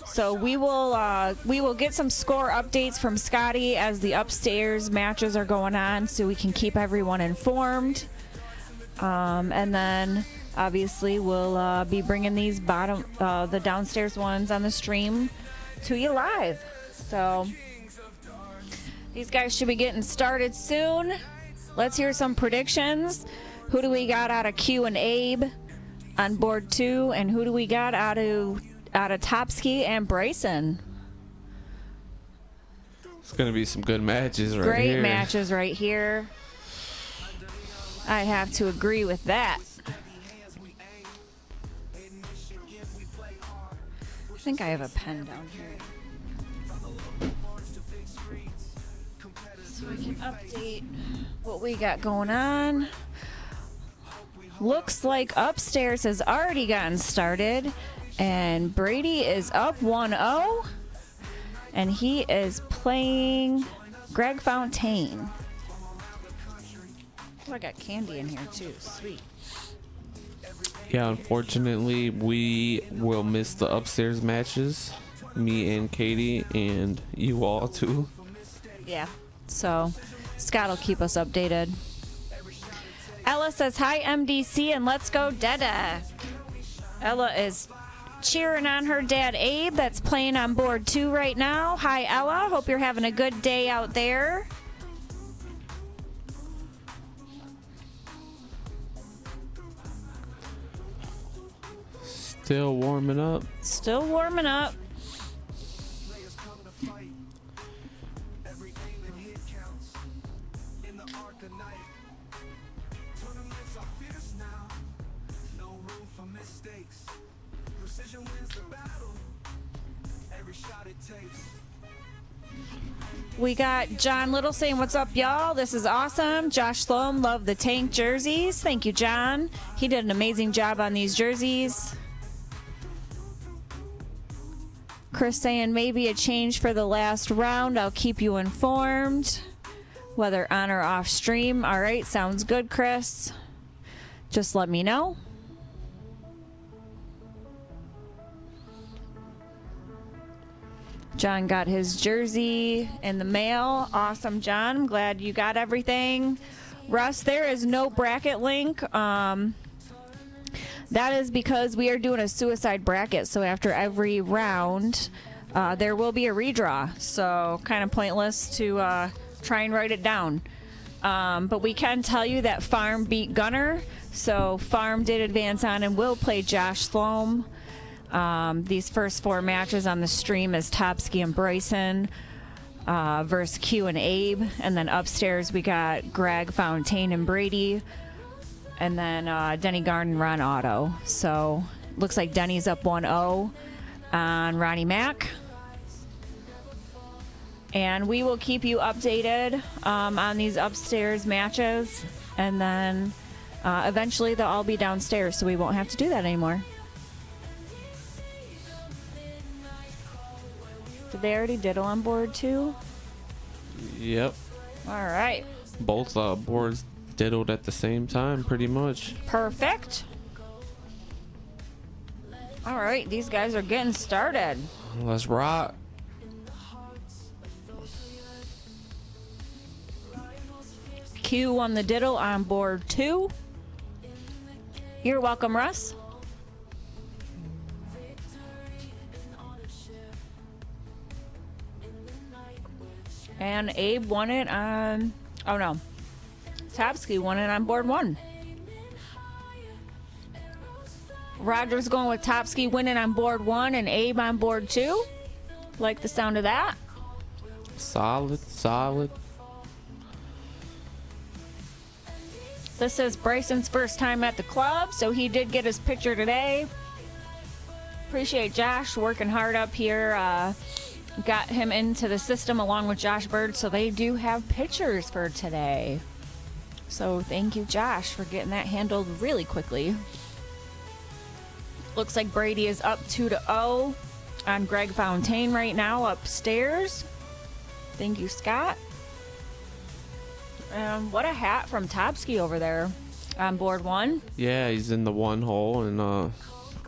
So we will get some score updates from Scotty as the upstairs matches are going on so we can keep everyone informed. And then obviously we'll be bringing these the downstairs ones on the stream to you live. So these guys should be getting started soon. Let's hear some predictions. Who do we got out of Q and Abe on board 2, and who do we got out of Topsky and Bryson? It's gonna be some good matches right Great here. matches right here. I have to agree with that. I think I have a pen down here, so we can update what we got going on. Looks like upstairs has already gotten started, and Brady is up 1-0, and he is playing Greg Fontaine. Oh, I got candy in here too. Sweet. Yeah, unfortunately, we will miss the upstairs matches. Me and Katie, and you all too. Yeah. So Scott will keep us updated. Ella says, hi, MDC, and let's go, Dada. Ella is cheering on her dad, Abe, that's playing on board 2 right now. Hi, Ella. Hope you're having a good day out there. Still warming up. Still warming up. We got John Little saying, what's up, y'all? This is awesome. Josh Sloan, love the tank jerseys. Thank you, John. He did an amazing job on these jerseys. Chris saying, maybe a change for the last round. I'll keep you informed, whether on or off stream. All right, sounds good, Chris. Just let me know. John got his jersey in the mail. Awesome, John. I'm glad you got everything. Russ, there is no bracket link. That is because we are doing a suicide bracket. So after every round, there will be a redraw. So kind of pointless to try and write it down. But we can tell you that Farm beat Gunner. So Farm did advance on and will play Josh Sloan. These first 4 matches on the stream is Topsky and Bryson versus Q and Abe. And then upstairs we got Greg Fontaine and Brady. And then Denny Garden, Ron Otto. So looks like Denny's up 1-0 on Ronnie Mack. And we will keep you updated on these upstairs matches. And then eventually they'll all be downstairs, so we won't have to do that anymore. Did they already diddle on board 2? Yep. All right. Both boards diddled at the same time, pretty much. Perfect. All right, these guys are getting started. Let's rock. Q on the diddle on board 2. You're welcome, Russ. And Abe won it on... Oh, no. Topsky won it on board 1. Roger's going with Topsky winning on board 1 and Abe on board 2. Like the sound of that. Solid, solid. This is Bryson's first time at the club, so he did get his picture today. Appreciate Josh working hard up here. Got him into the system along with Josh Bird, so they do have pictures for today. So thank you, Josh, for getting that handled really quickly. Looks like Brady is up 2-0 on Greg Fontaine right now upstairs. Thank you, Scott. What a hat from Topsky over there on board 1. Yeah, he's in the 1 hole and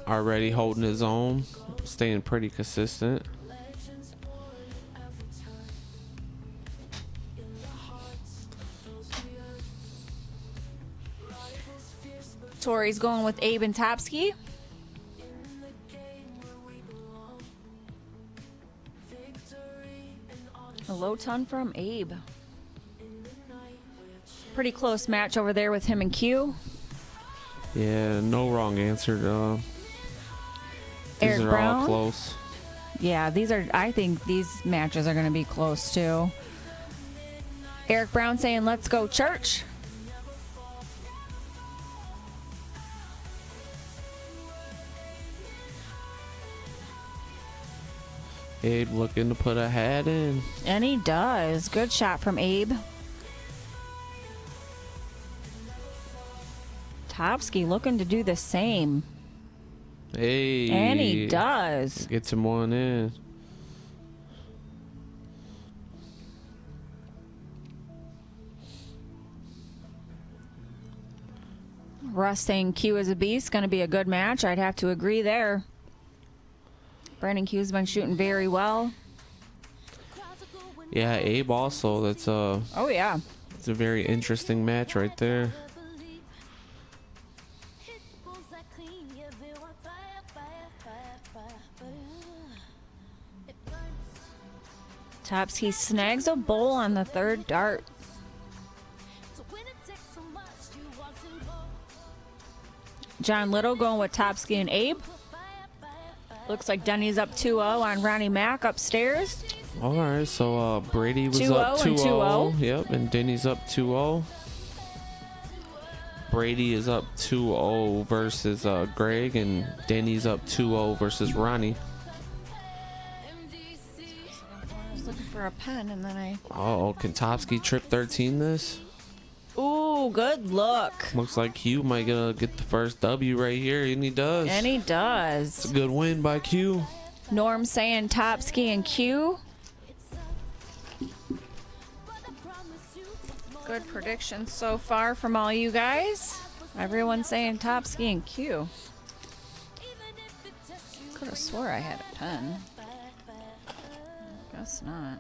already holding his own, staying pretty consistent. Tori's going with Abe and Topsky. A low ton from Abe. Pretty close match over there with him and Q. Yeah, no wrong answer. These Eric are Brown. all close. Yeah, I think these matches are going to be close too. Eric Brown saying, let's go church. Abe looking to put a hat in. And he does. Good shot from Abe. Topsky looking to do the same. Hey. And he does. Gets him one in. Russ saying Q is a beast. Going to be a good match. I'd have to agree there. Brandon Q's been shooting very well. Yeah, Abe also. That's Oh, yeah. it's a very interesting match right there. Topsky snags a bowl on the 3rd dart. John Little going with Topsky and Abe. Looks like Denny's up 2-0 on Ronnie Mack upstairs. All right, so Brady was 2-0 up and 2-0. 2-0. Yep, and Denny's up 2-0. Brady is up 2-0 versus Greg, and Denny's up 2-0 versus Ronnie. I was looking for a pen and then I... Oh, can Topsky trip 13 this? Ooh, good look. Looks like Q might get the first W right here, and he does. And he It's does. a good win by Q. Norm saying Topsky and Q. Good predictions so far from all you guys. Everyone's saying Topsky and Q. Could have swore I had a pen. Guess not.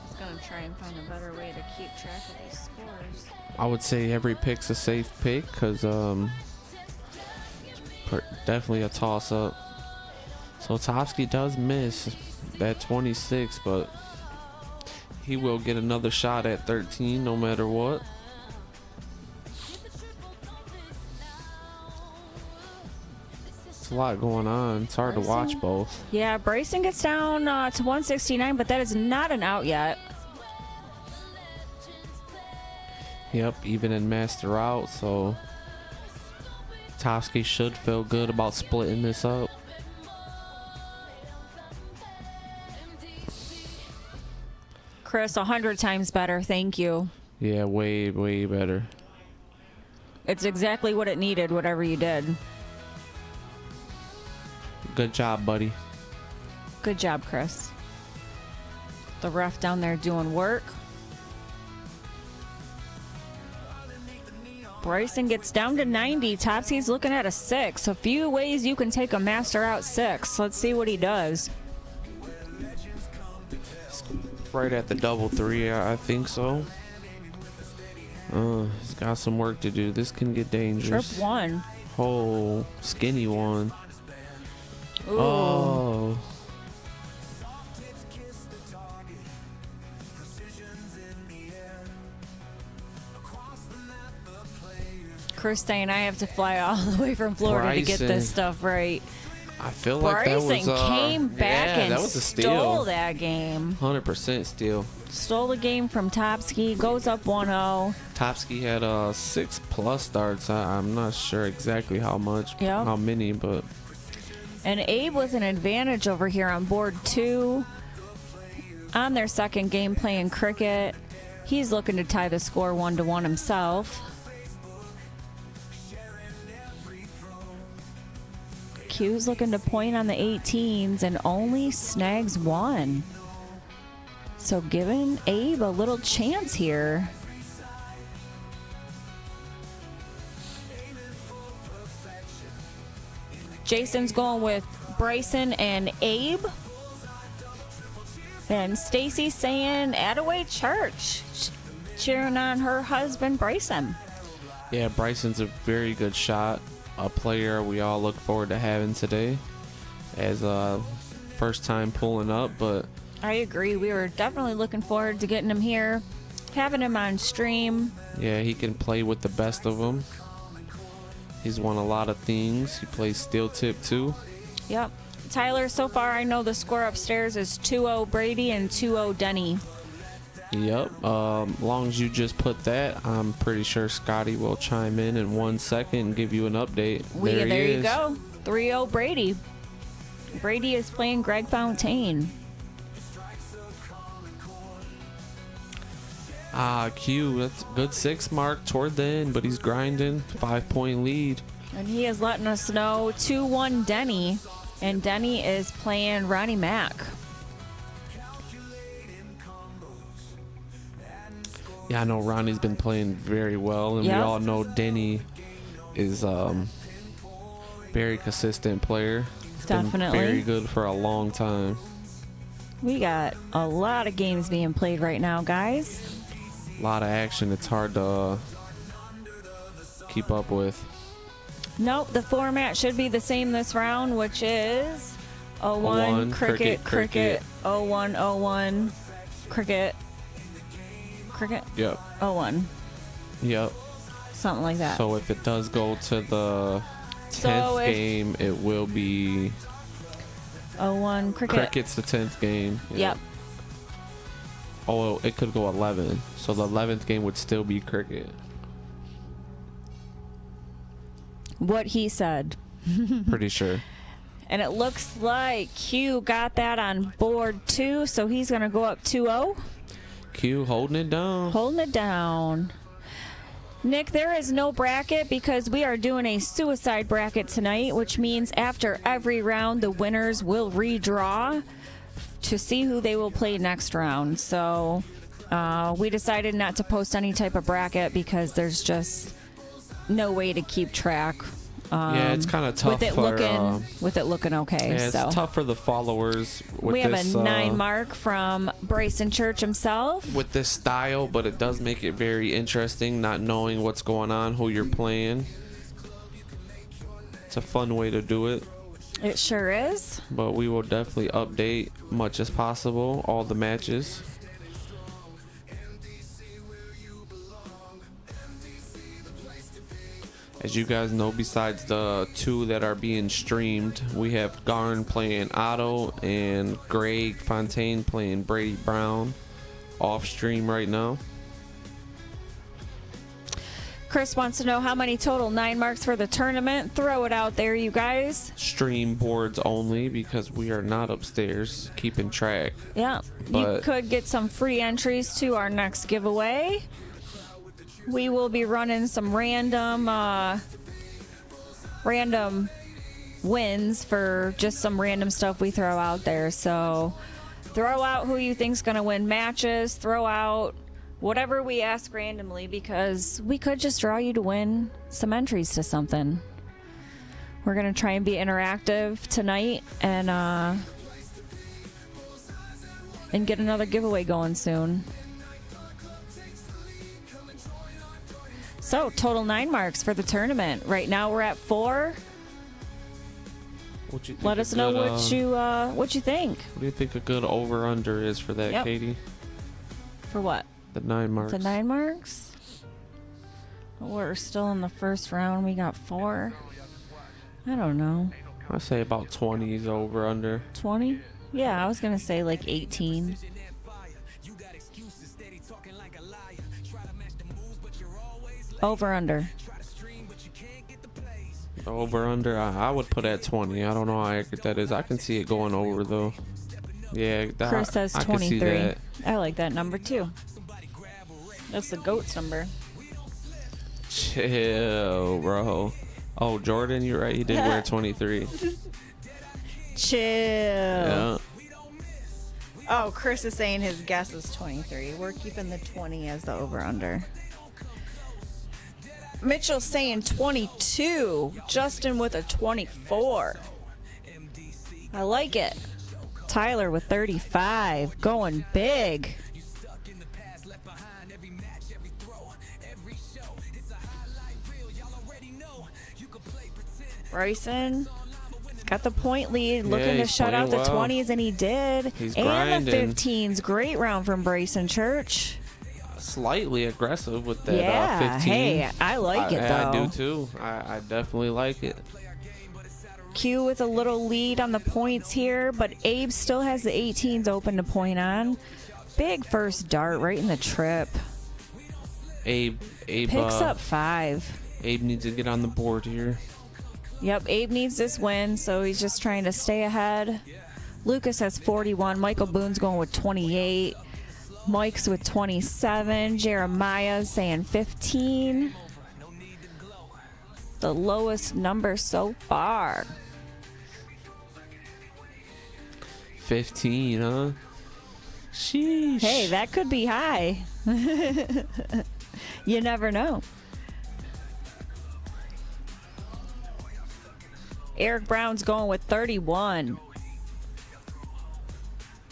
I was gonna try and find a better way to keep track of these scores. I would say every pick's a safe pick because definitely a toss-up. So Topsky does miss that 26, but he will get another shot at 13 no matter what. It's a lot going on. It's hard to watch both. Yeah, Bryson gets down to 169, but that is not an out yet. Yep, even in master out, so Topsky should feel good about splitting this up. Chris, 100 times better. Thank you. Yeah, way, way better. It's exactly what it needed, whatever you did. Good job, buddy. Good job, Chris. The ref down there doing work. Bryson gets down to 90. Topsy's looking at a 6. A few ways you can take a master out 6. Let's see what he does. Right at the double 3, I think so. He's got some work to do. This can get dangerous. Trip 1. Oh, skinny one. Ooh. Oh. Chris saying I have to fly all the way from Florida to get Bryson. this stuff right. I feel like Bryson that was came back yeah, and that was a stole steal. that game. 100% steal. Stole the game from Topsky. Goes up 1-0. Topsky had 6+ starts. I'm not sure exactly how much, Yep. how many, but And Abe with an advantage over here on board 2. On their second game playing cricket. He's looking to tie the score 1-1 himself. Q's looking to point on the 18s and only snags 1. So giving Abe a little chance here. Jason's going with Bryson and Abe. And Stacy's saying Attaway Church, cheering on her husband Bryson. yeah, Bryson's a very good shot. A player we all look forward to having today as a first time pulling up, but I agree. We were definitely looking forward to getting him here, having him on stream. yeah, he can play with the best of them. He's won a lot of things. He plays steel tip too. Yep. Tyler, so far I know the score upstairs is 2-0 Brady and 2-0 Denny. Yep. Long as you just put that, I'm pretty sure Scotty will chime in 1 second and give you an update. There he you is. go. 3-0 Brady. Brady is playing Greg Fontaine. Q, that's a good 6 mark toward the end, but he's grinding. 5-point lead. And he is letting us know 2-1 Denny. And Denny is playing Ronnie Mack. Yeah, I know Ronnie's been playing very well, and Yep. we all know Denny is very consistent player. He's been Definitely. very good for a long time. We got a lot of games being played right now, guys. A lot of action. It's hard to keep up with. Nope, the format should be the same this round, which is 0-1, 0-1, cricket, cricket. 0-1, 0-1, cricket, Yep. 0-1, Yep. something like that. So if it does go to the 10th game, it will be 0-1, cricket. cricket's the 10th game. Yep. Oh, it could go 11. So the 11th game would still be cricket. What he said. Pretty sure. And it looks like Q got that on board too, so he's going to go up 2-0. Q holding it down. Holding it down. Nick, there is no bracket because we are doing a suicide bracket tonight, which means after every round, the winners will redraw to see who they will play next round. So we decided not to post any type of bracket because there's just no way to keep track. Yeah, it's kind of tough with it looking okay. Yeah, it's so tough for the followers. With we have this, a 9 mark from Bryson Church himself. with this style, but it does make it very interesting not knowing what's going on, who you're playing. It's a fun way to do it, It sure is. but we will definitely update much as possible all the matches. As you guys know, besides the 2 that are being streamed, we have Garn playing Otto and Greg Fontaine playing Brady Brown off stream right now. Chris wants to know how many total 9 marks for the tournament. Throw it out there, you guys. Stream boards only because we are not upstairs keeping track. Yeah, you But- could get some free entries to our next giveaway. we will be running some random wins for just some random stuff we throw out there. So throw out who you think's going to win matches, throw out whatever we ask randomly, because we could just draw you to win some entries to something. We're going to try and be interactive tonight and get another giveaway going soon. So, total 9 marks for the tournament. Right now we're at 4. Let us know what you think. What do you think a good over/under is for that, Katie? For what? The 9 marks. The 9 marks? We're still in the first round. We got 4. I don't know. I say about 20 is over/under. 20? Yeah, I was gonna say like 18. Over/under. Over/under, I would put at 20. I don't know how accurate that is. I can see it going over though. Yeah, Chris says 23. I can see that. I like that number too. That's the GOAT's number. Chill, bro. Oh, Jordan, you're right. He did wear 23. Chill. Yeah. Oh, Chris is saying his guess is 23. We're keeping the 20 as the over/under. Mitchell's saying 22. Justin with a 24. I like it. Tyler with 35. Going big. Bryson got the point lead, looking to shut out the 20s, and he did. He's and grinding. the 15s. Great round from Bryson Church. Slightly aggressive with that Yeah, 15. hey, I like it, though. I do too. I definitely like it. Q with a little lead on the points here, but Abe still has the 18s open to point on. Big first dart right in the trip. Abe Picks up 5. Abe needs to get on the board here. Yep, Abe needs this win, so he's just trying to stay ahead. Lucas has 41. Michael Boone's going with 28. Mike's with 27. Jeremiah's saying 15. The lowest number so far. 15, huh? Sheesh. Hey, that could be high. You never know. Eric Brown's going with 31.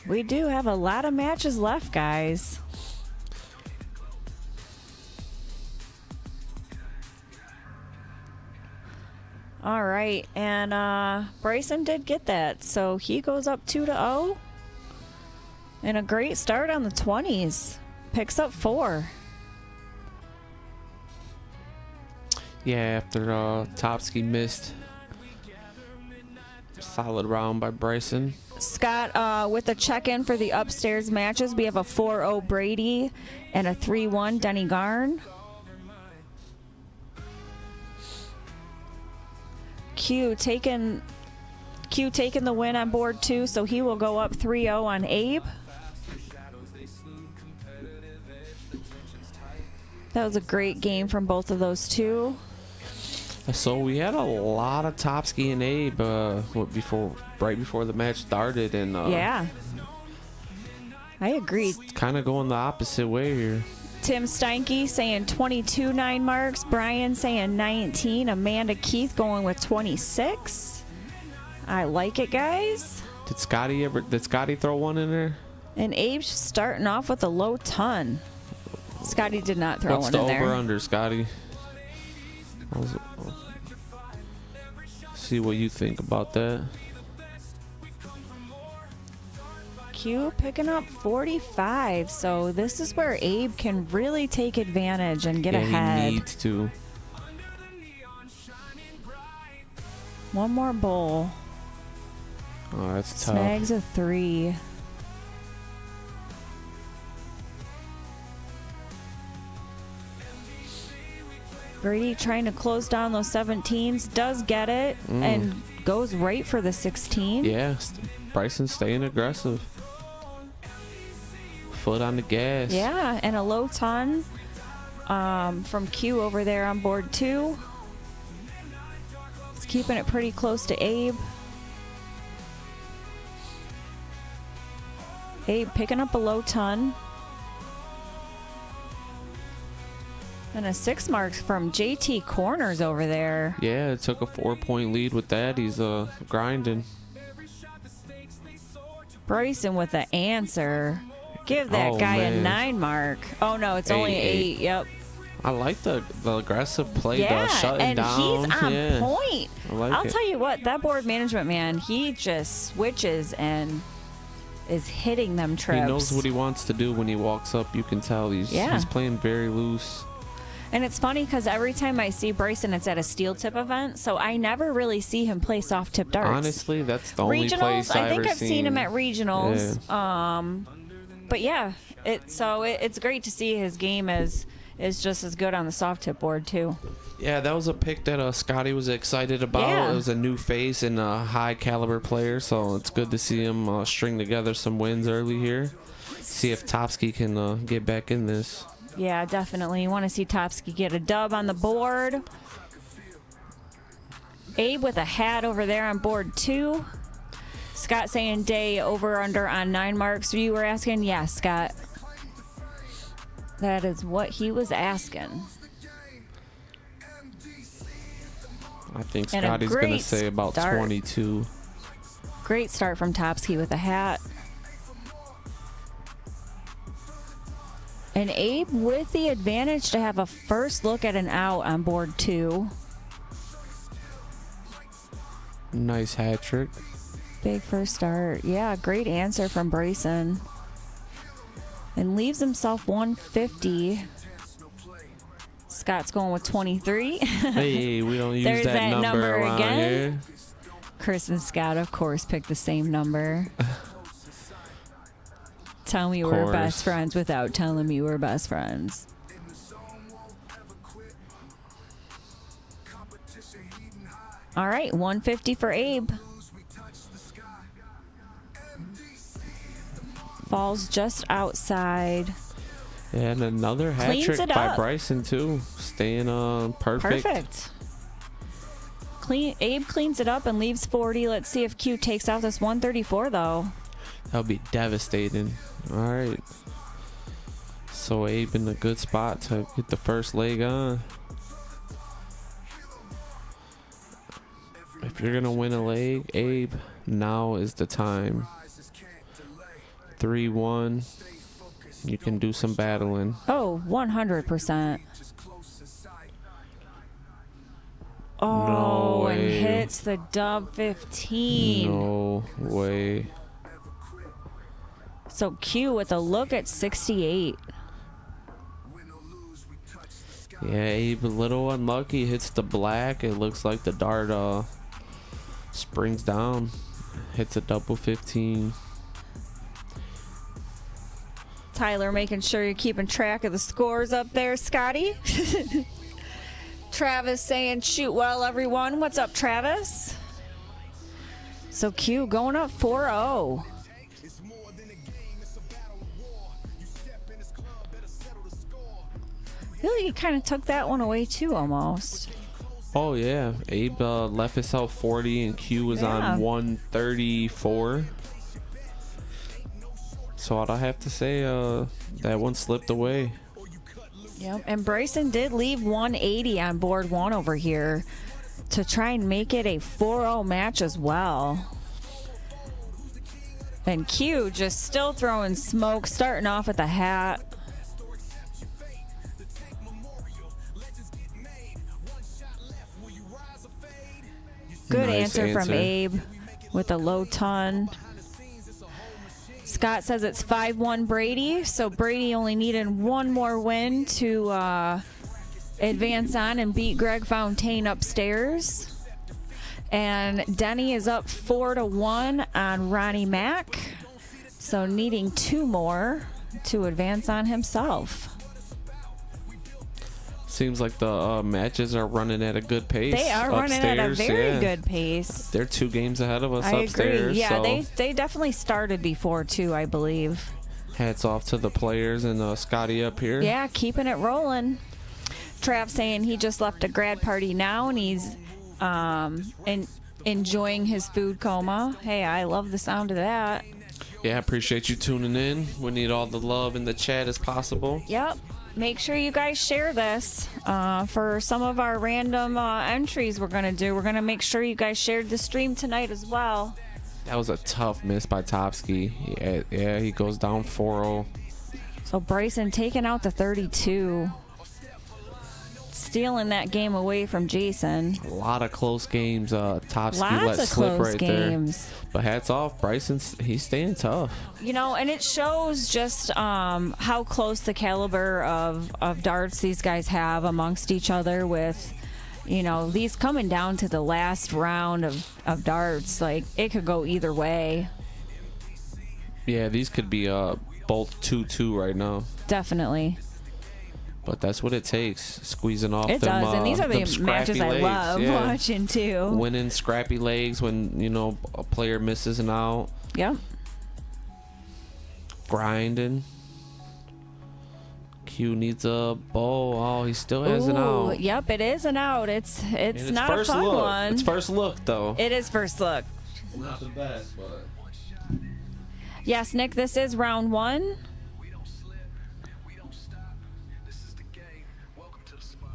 We do have a lot of matches left, guys. All right, and Bryson did get that, so he goes up 2-0. And a great start on the 20s. Picks up 4. Yeah, after Topsky missed. Solid round by Bryson. Scott with a check-in for the upstairs matches. We have a 4-0 Brady and a 3-1 Denny Garn. Q taking the win on board too, so he will go up 3-0 on Abe. That was a great game from both of those two. So we had a lot of Topsky and Abe right before the match started, and yeah, I agree. Kind of going the opposite way here. Tim Steinke saying 22 9 marks. Brian saying 19. Amanda Keith going with 26. I like it, guys. Did Scotty throw one in there? And Abe's starting off with a low ton. Scotty did not throw What's one the in there. over under, Scotty? See what you think about that. Q picking up 45, so this is where Abe can really take advantage and get ahead. He needs to. One more bowl. Oh, that's tough. Snags a 3. Brady trying to close down those 17s, does get it, and goes right for the 16. Yeah, Bryson staying aggressive. Foot on the gas. Yeah, and a low ton from Q over there on board 2. He's keeping it pretty close to Abe. Abe picking up a low ton. And a 6 mark from JT Corners over there. Yeah, it took a 4-point lead with that. He's grinding. Bryson with the answer. Give that guy a 9 mark. Oh no, it's only 8. Yep. I like the aggressive play, Yeah, shutting and down. he's on point. I like I'll it. tell you what, that board management man, he just switches and is hitting them trips. He knows what he wants to do when he walks up. You can tell he's playing very loose. And it's funny because every time I see Bryson, it's at a steel tip event, so I never really see him play soft tip darts. Honestly, that's the only place I I've think ever I've seen him at regionals. Yeah. But yeah, it's great to see his game is just as good on the soft tip board too. Yeah, that was a pick that Scotty was excited about. Yeah. It was a new face and a high caliber player, so it's good to see him string together some wins early here. See if Topsky can get back in this. Yeah, definitely. You want to see Topsky get a dub on the board. Abe with a hat over there on board 2. Scott saying day over under on 9 marks. You were asking? Yeah, Scott. That is what he was asking. I think And a Scotty's going to great say about start. 22. Great start from Topsky with a hat. And Abe with the advantage to have a first look at an out on board 2. Nice hat trick. Big first start. Yeah, great answer from Bryson. And leaves himself 150. Scott's going with 23. Hey, we don't use There's that number around again. here. Chris and Scott, of course, picked the same number. Tell me we're best friends without telling me we're best friends. All right, 150 for Abe. Falls just outside. And another hat Cleans trick it by up. Bryson, too. Staying perfect. Perfect. Abe cleans it up and leaves 40. Let's see if Q takes out this 134, though. That would be devastating. All right. So Abe in a good spot to get the first leg on. If you're going to win a leg, Abe, now is the time. 3-1. You can do some battling. Oh, 100%. Oh, No and way. hits the dub 15. No way. So Q with a look at 68. Yeah, Abe a little unlucky. Hits the black. It looks like the dart springs down. Hits a double 15. Tyler making sure you're keeping track of the scores up there, Scotty. Travis saying, shoot well, everyone. What's up, Travis? So Q going up 4-0. I feel like he kind of took that one away, too, almost. Oh, yeah. Abe left himself 40 and Q was on 134. So I'd have to say that one slipped away. Yep, and Bryson did leave 180 on board 1 over here to try and make it a 4-0 match as well. And Q just still throwing smoke, starting off with a hat. Good Nice answer from Abe with a low ton. Scott says it's 5-1 Brady, so Brady only needed one more win to advance on and beat Greg Fontaine upstairs. And Denny is up 4-1 on Ronnie Mack, so needing 2 more to advance on himself. Seems like the matches are running at a good pace. They are running at a upstairs, very good pace. They're 2 games ahead of us I upstairs. agree. Yeah, so they definitely started before too, I believe. hats off to the players and Scotty up here. Yeah, keeping it rolling. Trav saying he just left a grad party now and he's enjoying his food coma. Hey, I love the sound of that. Yeah, I appreciate you tuning in. We need all the love in the chat as possible. Yep. Make sure you guys share this for some of our random entries we're going to do. We're going to make sure you guys shared the stream tonight as well. That was a tough miss by Topsky. Yeah, he goes down 4-0. So Bryson taking out the 32. Stealing that game away from Jason. A lot of close games. Topsky Lots let of slip close right games. there. But hats off, Bryson's he's staying tough. You know, and it shows just how close the caliber of darts these guys have amongst each other with, you know, these coming down to the last round of darts. Like, it could go either way. Yeah, these could be both 2-2 right now. Definitely. But that's what it takes, squeezing off It them, does, and these are the them matches I scrappy love legs. Yeah. watching too. Winning scrappy legs when, you know, a player misses an out. Yep. Grinding. Q needs a bow. Oh, he still has an out. Yep, it is an out. It's And not a first fun look. one. It's first look, though. It is first look. Not the best, but... Yes, Nick, this is round 1. We don't slip, we don't stop. This is the game. Welcome to the spot.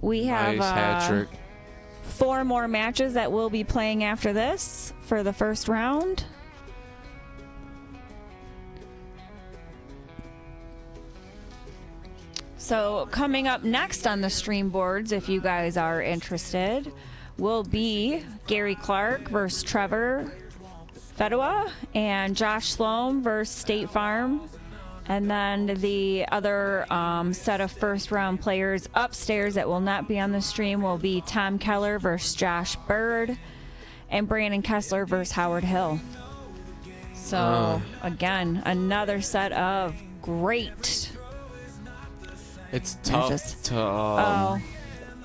We have Nice hat trick. 4 more matches that we'll be playing after this for the first round. So coming up next on the stream boards, if you guys are interested, will be Gary Clark versus Trevor Fedua and Josh Sloan versus State Farm. And then the other set of first round players upstairs that will not be on the stream will be Tom Keller versus Josh Bird and Brandon Kessler versus Howard Hill. So again, another set of great. It's tough Matches. to... Oh,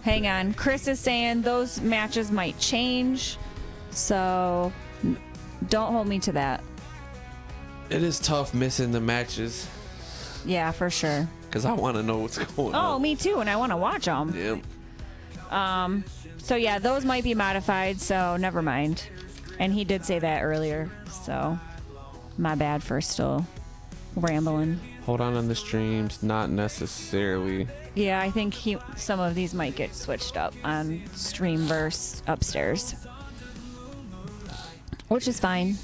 hang on. Chris is saying those matches might change. So don't hold me to that. It is tough missing the matches Yeah, for sure. because I want to know what's going Oh, on. me too. And I want to watch them. Yeah. So yeah, those might be modified, so never mind. And he did say that earlier, so my bad for still rambling. Hold on the streams, not necessarily. Yeah, I think some of these might get switched up on Streamverse upstairs, which is fine.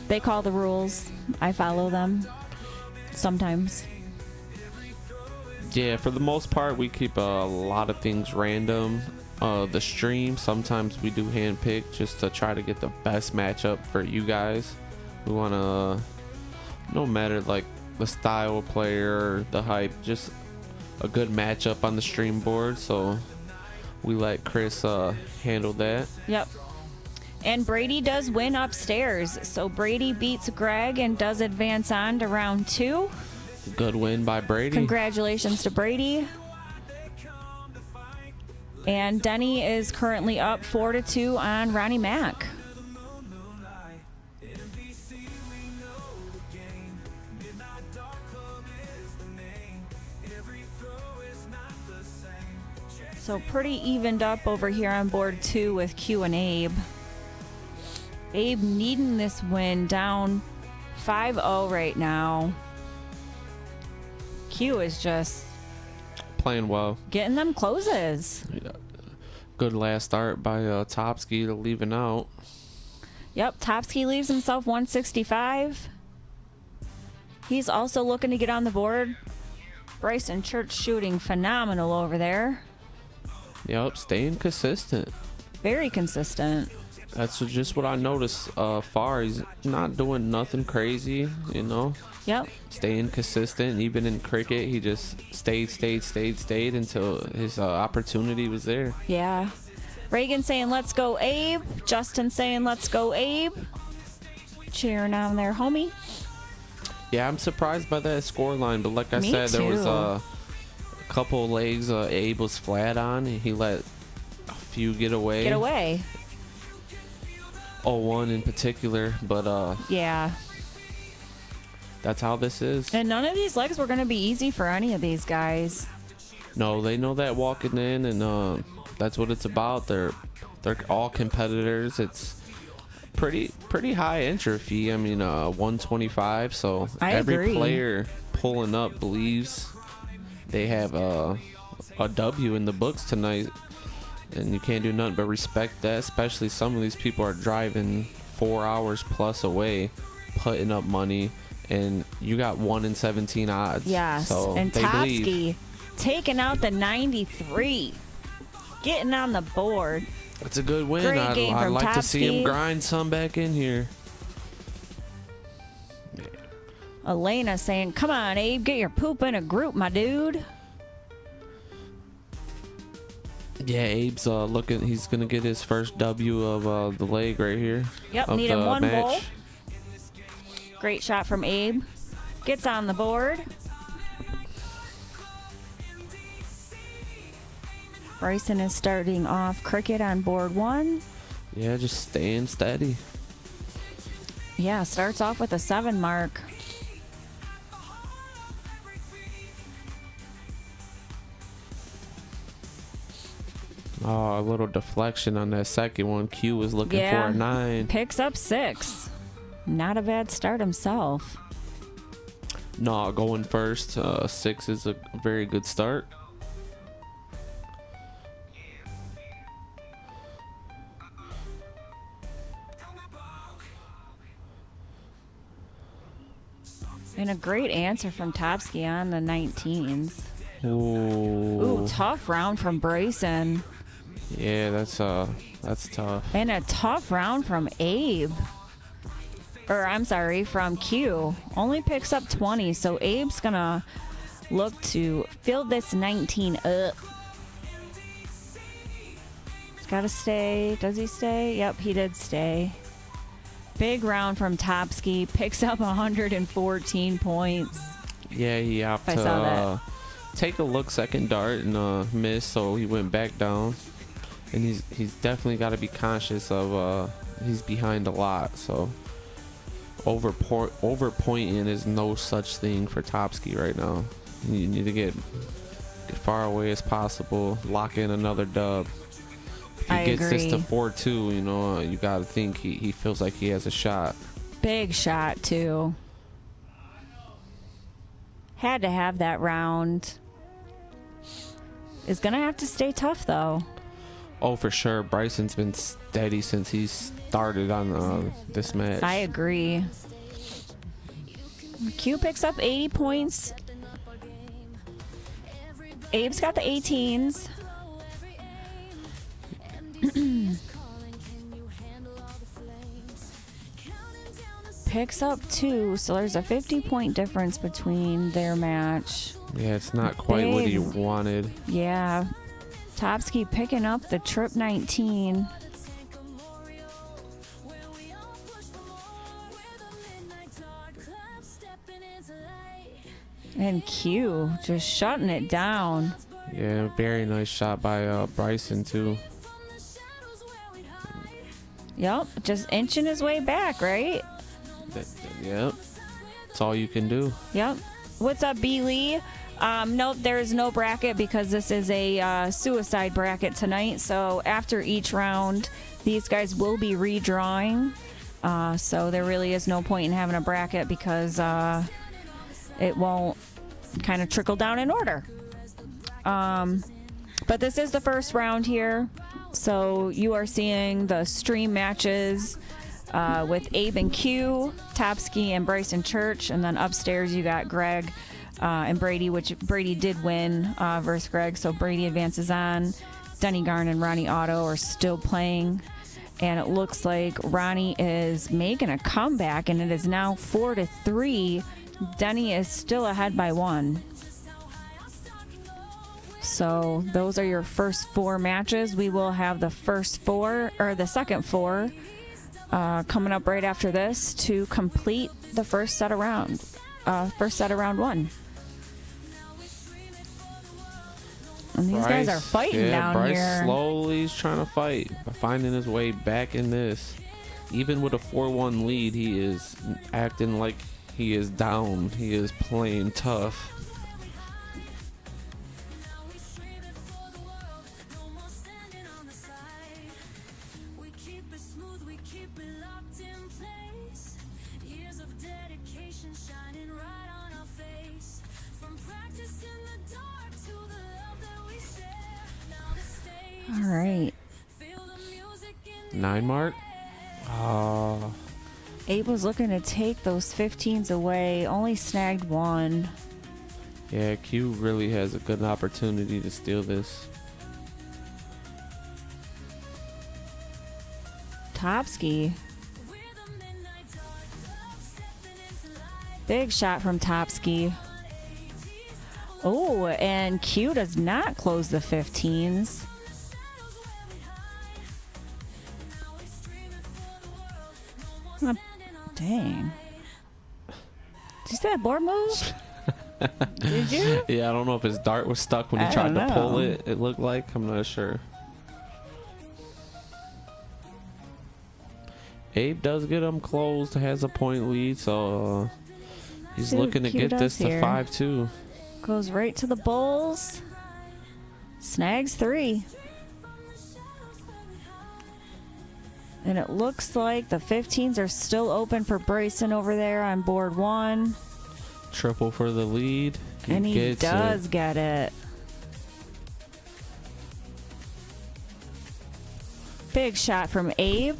They call the rules. I follow them sometimes. Yeah, for the most part, we keep a lot of things random. The stream, sometimes we do handpick just to try to get the best matchup for you guys. We want to, no matter like the style of player, the hype, just a good matchup on the stream board. So we let Chris handle that. Yep. And Brady does win upstairs. So Brady beats Greg and does advance on to round 2. Good win by Brady. Congratulations to Brady. And Denny is currently up 4-2 on Ronnie Mack. So pretty evened up over here on board 2 with Q and Abe. Abe needing this win, down 5-0 right now. Q is just Playing well. getting them closes. Good last start by Topsky to leaving out. Yep, Topsky leaves himself 165. He's also looking to get on the board. Bryson Church shooting phenomenal over there. Yep, staying consistent. Very consistent. That's just what I noticed far. He's not doing nothing crazy, you know. Yep. Staying consistent. Even in cricket, he just stayed until his opportunity was there. Yeah. Reagan saying, let's go, Abe. Justin saying, let's go, Abe. Cheering on there, homie. Yeah, I'm surprised by that score line, but like I Me said, there was too. a couple legs Abe was flat on, and he let a few get away. Get away. Oh, one in particular, but Yeah. that's how this is. And none of these legs were going to be easy for any of these guys. No, they know that walking in, and that's what it's about. They're all competitors. It's pretty high entry fee. I mean, 125. So every agree. player pulling up believes they have a W in the books tonight, and you can't do nothing but respect that. Especially some of these people are driving 4 hours plus away, putting up money, and you got 1 in 17 odds. Yes, so and they believe. Topsky taking out the 93, getting on the board. It's a good win. Great game I'd from like to see Topsky. him grind some back in here. Elena saying, "Come on, Abe, get your poop in a group, my dude." Yeah, Abe's looking. He's gonna get his first W of the leg right here. Yep, of needed the one match. bowl. Great shot from Abe. Gets on the board. Bryson is starting off cricket on board 1. Yeah, just staying steady. Yeah, starts off with a 7 mark. Oh, a little deflection on that second one. Q was looking for Yeah. a 9. Picks up 6. Not a bad start himself. No, going first. 6 is a very good start. And a great answer from Topsky on the 19s. Ooh. Ooh, tough round from Bryson. Yeah, that's tough. And a tough round from Abe. Or, I'm sorry, from Q. Only picks up 20, so Abe's gonna look to fill this 19 up. He's gotta stay. Does he stay? Yep, he did stay. Big round from Topsky. Picks up 114 points. Yeah, he opted I saw that. to take a look second dart and missed, so he went back down. And he's definitely got to be conscious of he's behind a lot, so overpointing is no such thing for Topsky right now. You need to get far away as possible, lock in another dub. If he I gets this to agree. 4-2, you got to think he feels like he has a shot. Big shot, too. Had to have that round. Is going to have to stay tough, though. Oh, for sure. Bryson's been steady since he started on this match. I agree. Q picks up 80 points. Abe's got the 18s. Picks up 2, so there's a 50-point difference between their match. Yeah, it's not quite what he Big. wanted. Yeah. Topsky picking up the trip 19. And Q just shutting it down. Yeah, very nice shot by Bryson, too. Yep, just inching his way back, right? Yep. That's all you can do. Yep. What's up, B. Lee? Nope, there is no bracket because this is a suicide bracket tonight. So after each round, these guys will be redrawing. So there really is no point in having a bracket because it won't kind of trickle down in order. But this is the first round here. So you are seeing the stream matches with Abe and Q, Topsky and Bryson Church. And then upstairs you got Greg and Brady, which Brady did win versus Greg. So Brady advances on. Denny Garn and Ronnie Otto are still playing. And it looks like Ronnie is making a comeback, and it is now 4-3. Denny is still ahead by 1. So those are your first 4 matches. We will have the second 4 coming up right after this to complete the first set of round 1. And these guys are fighting down Bryce here. slowly is trying to fight, finding his way back in this. Even with a 4-1 lead, he is acting like He is down. He is playing tough. All right. 9 mark. Abe was looking to take those 15s away. Only snagged one. Yeah, Q really has a good opportunity to steal this. Topsky. Big shot from Topsky. Oh, and Q does not close the 15s. Oh, dang. Did you see that board move? Did you? Yeah, I don't know if his dart was stuck when he I tried don't to pull know. it. It looked like. I'm not sure. Abe does get him closed, has a point lead, so he's See what looking to Q get this does to here. 5-2. Goes right to the Bulls. Snags 3. And it looks like the 15s are still open for Bryson over there on board 1. Triple for the lead. And he gets does it. get it. Big shot from Abe.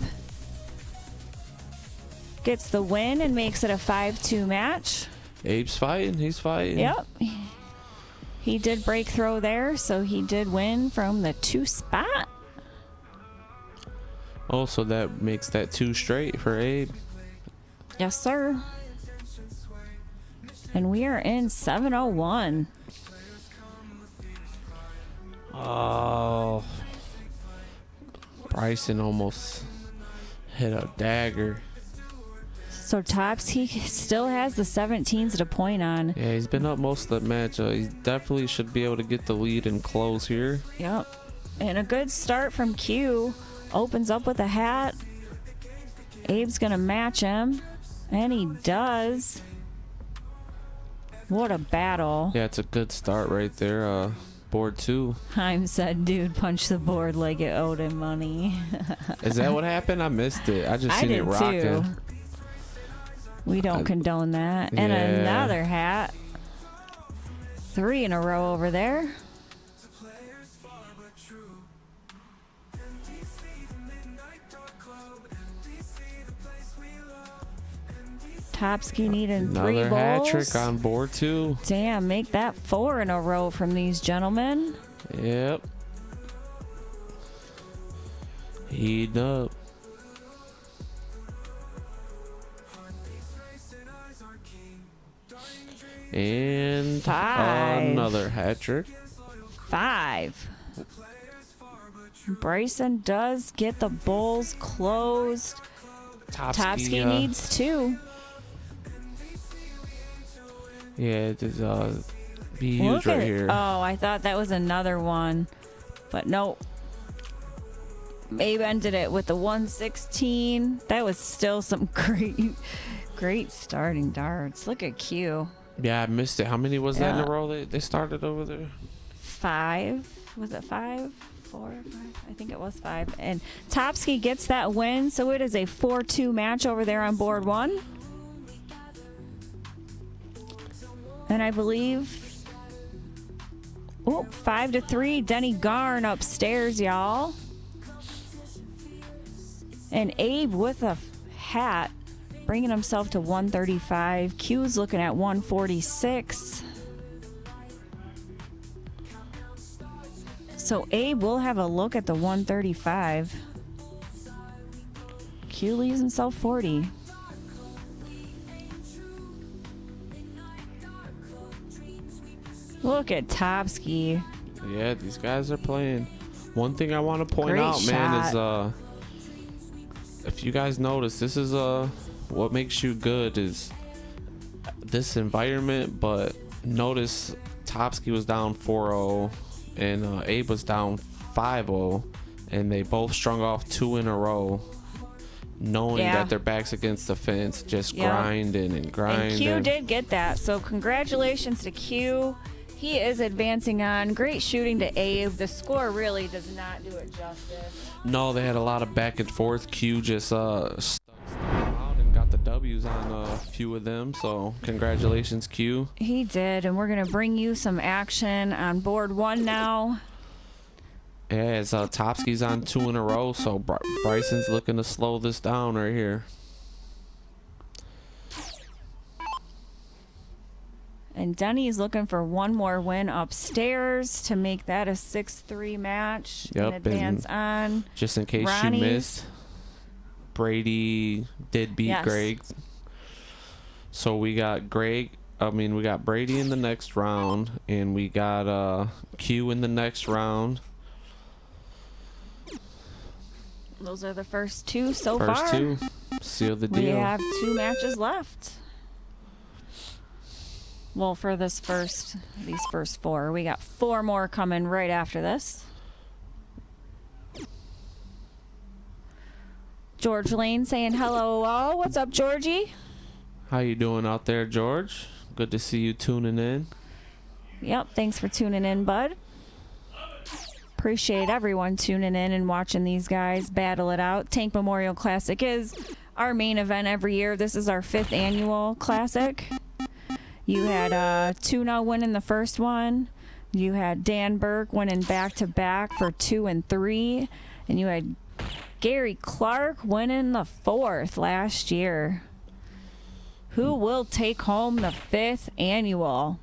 Gets the win and makes it a 5-2 match. Abe's fighting. He's fighting. Yep. He did break throw there, so he did win from the 2 spot. Oh, so that makes that 2 straight for Abe. Yes, sir. And we are in 701. Oh. Bryson almost hit a dagger. So Tops, he still has the 17s to point on. Yeah, he's been up most of the match. He definitely should be able to get the lead and close here. Yep. And a good start from Q. Opens up with a hat. Abe's going to match him. And he does. What a battle. Yeah, it's a good start right there. Board 2. Heim said, dude, punch the board like it owed him money. Is that what happened? I missed it. I just I seen did it rocking. too. We don't condone that. And yeah. another hat. 3 in a row over there. Topsky needing 3 Another bowls. hat trick on board 2. Damn, make that 4 in a row from these gentlemen. Yep. Heating up. And 5. another hat trick. 5. Bryson does get the Bulls closed. Topsky needs 2. Yeah, it is be huge right here. Oh, I thought that was another one. But nope. Abe ended it with the 116. That was still some great starting darts. Look at Q. Yeah, I missed it. How many was that in Yeah. a row they started over there? 5. Was it 5? 4, 5? I think it was 5. And Topsky gets that win, so it is a 4-2 match over there on board 1. And I believe 5-3, Denny Garn upstairs, y'all. And Abe with a hat, bringing himself to 135. Q's looking at 146. So Abe will have a look at the 135. Q leaves himself 40. Look at Topsky. Yeah, these guys are playing. One thing I want to point Great out, man, shot. is if you guys notice, this is what makes you good is this environment. But notice Topsky was down 4-0 and Abe was down 5-0, and they both strung off 2 in a row. knowing Yeah. that their back's against the fence, just Yep. grinding and grinding. And Q did get that, so congratulations to Q. He is advancing on. Great shooting to Abe. The score really does not do it justice. No, they had a lot of back and forth. Q just stuck out and got the W's on a few of them. So congratulations, Q. He did, and we're going to bring you some action on board 1 now. Yeah, it's Topsky's on 2 in a row, so Bryson's looking to slow this down right here. And Denny's looking for one more win upstairs to make that a 6-3 match Yep, and advance and on. Just in case Ronnie's. you missed, Brady did beat Yes. Greg. So we got Brady in the next round, and we got Q in the next round. Those are the first 2 so far. First 2 seal the We deal. have 2 matches left. Well, for these first 4. We got 4 more coming right after this. George Lane saying hello all. What's up, Georgie? How you doing out there, George? Good to see you tuning in. Yep, thanks for tuning in, bud. Appreciate everyone tuning in and watching these guys battle it out. Tank Memorial Classic is our main event every year. This is our 5th annual classic. You had 2-0 winning the first one. You had Dan Burke winning back-to-back for 2 and 3. And you had Gary Clark winning the 4th last year. Who will take home the 5th annual?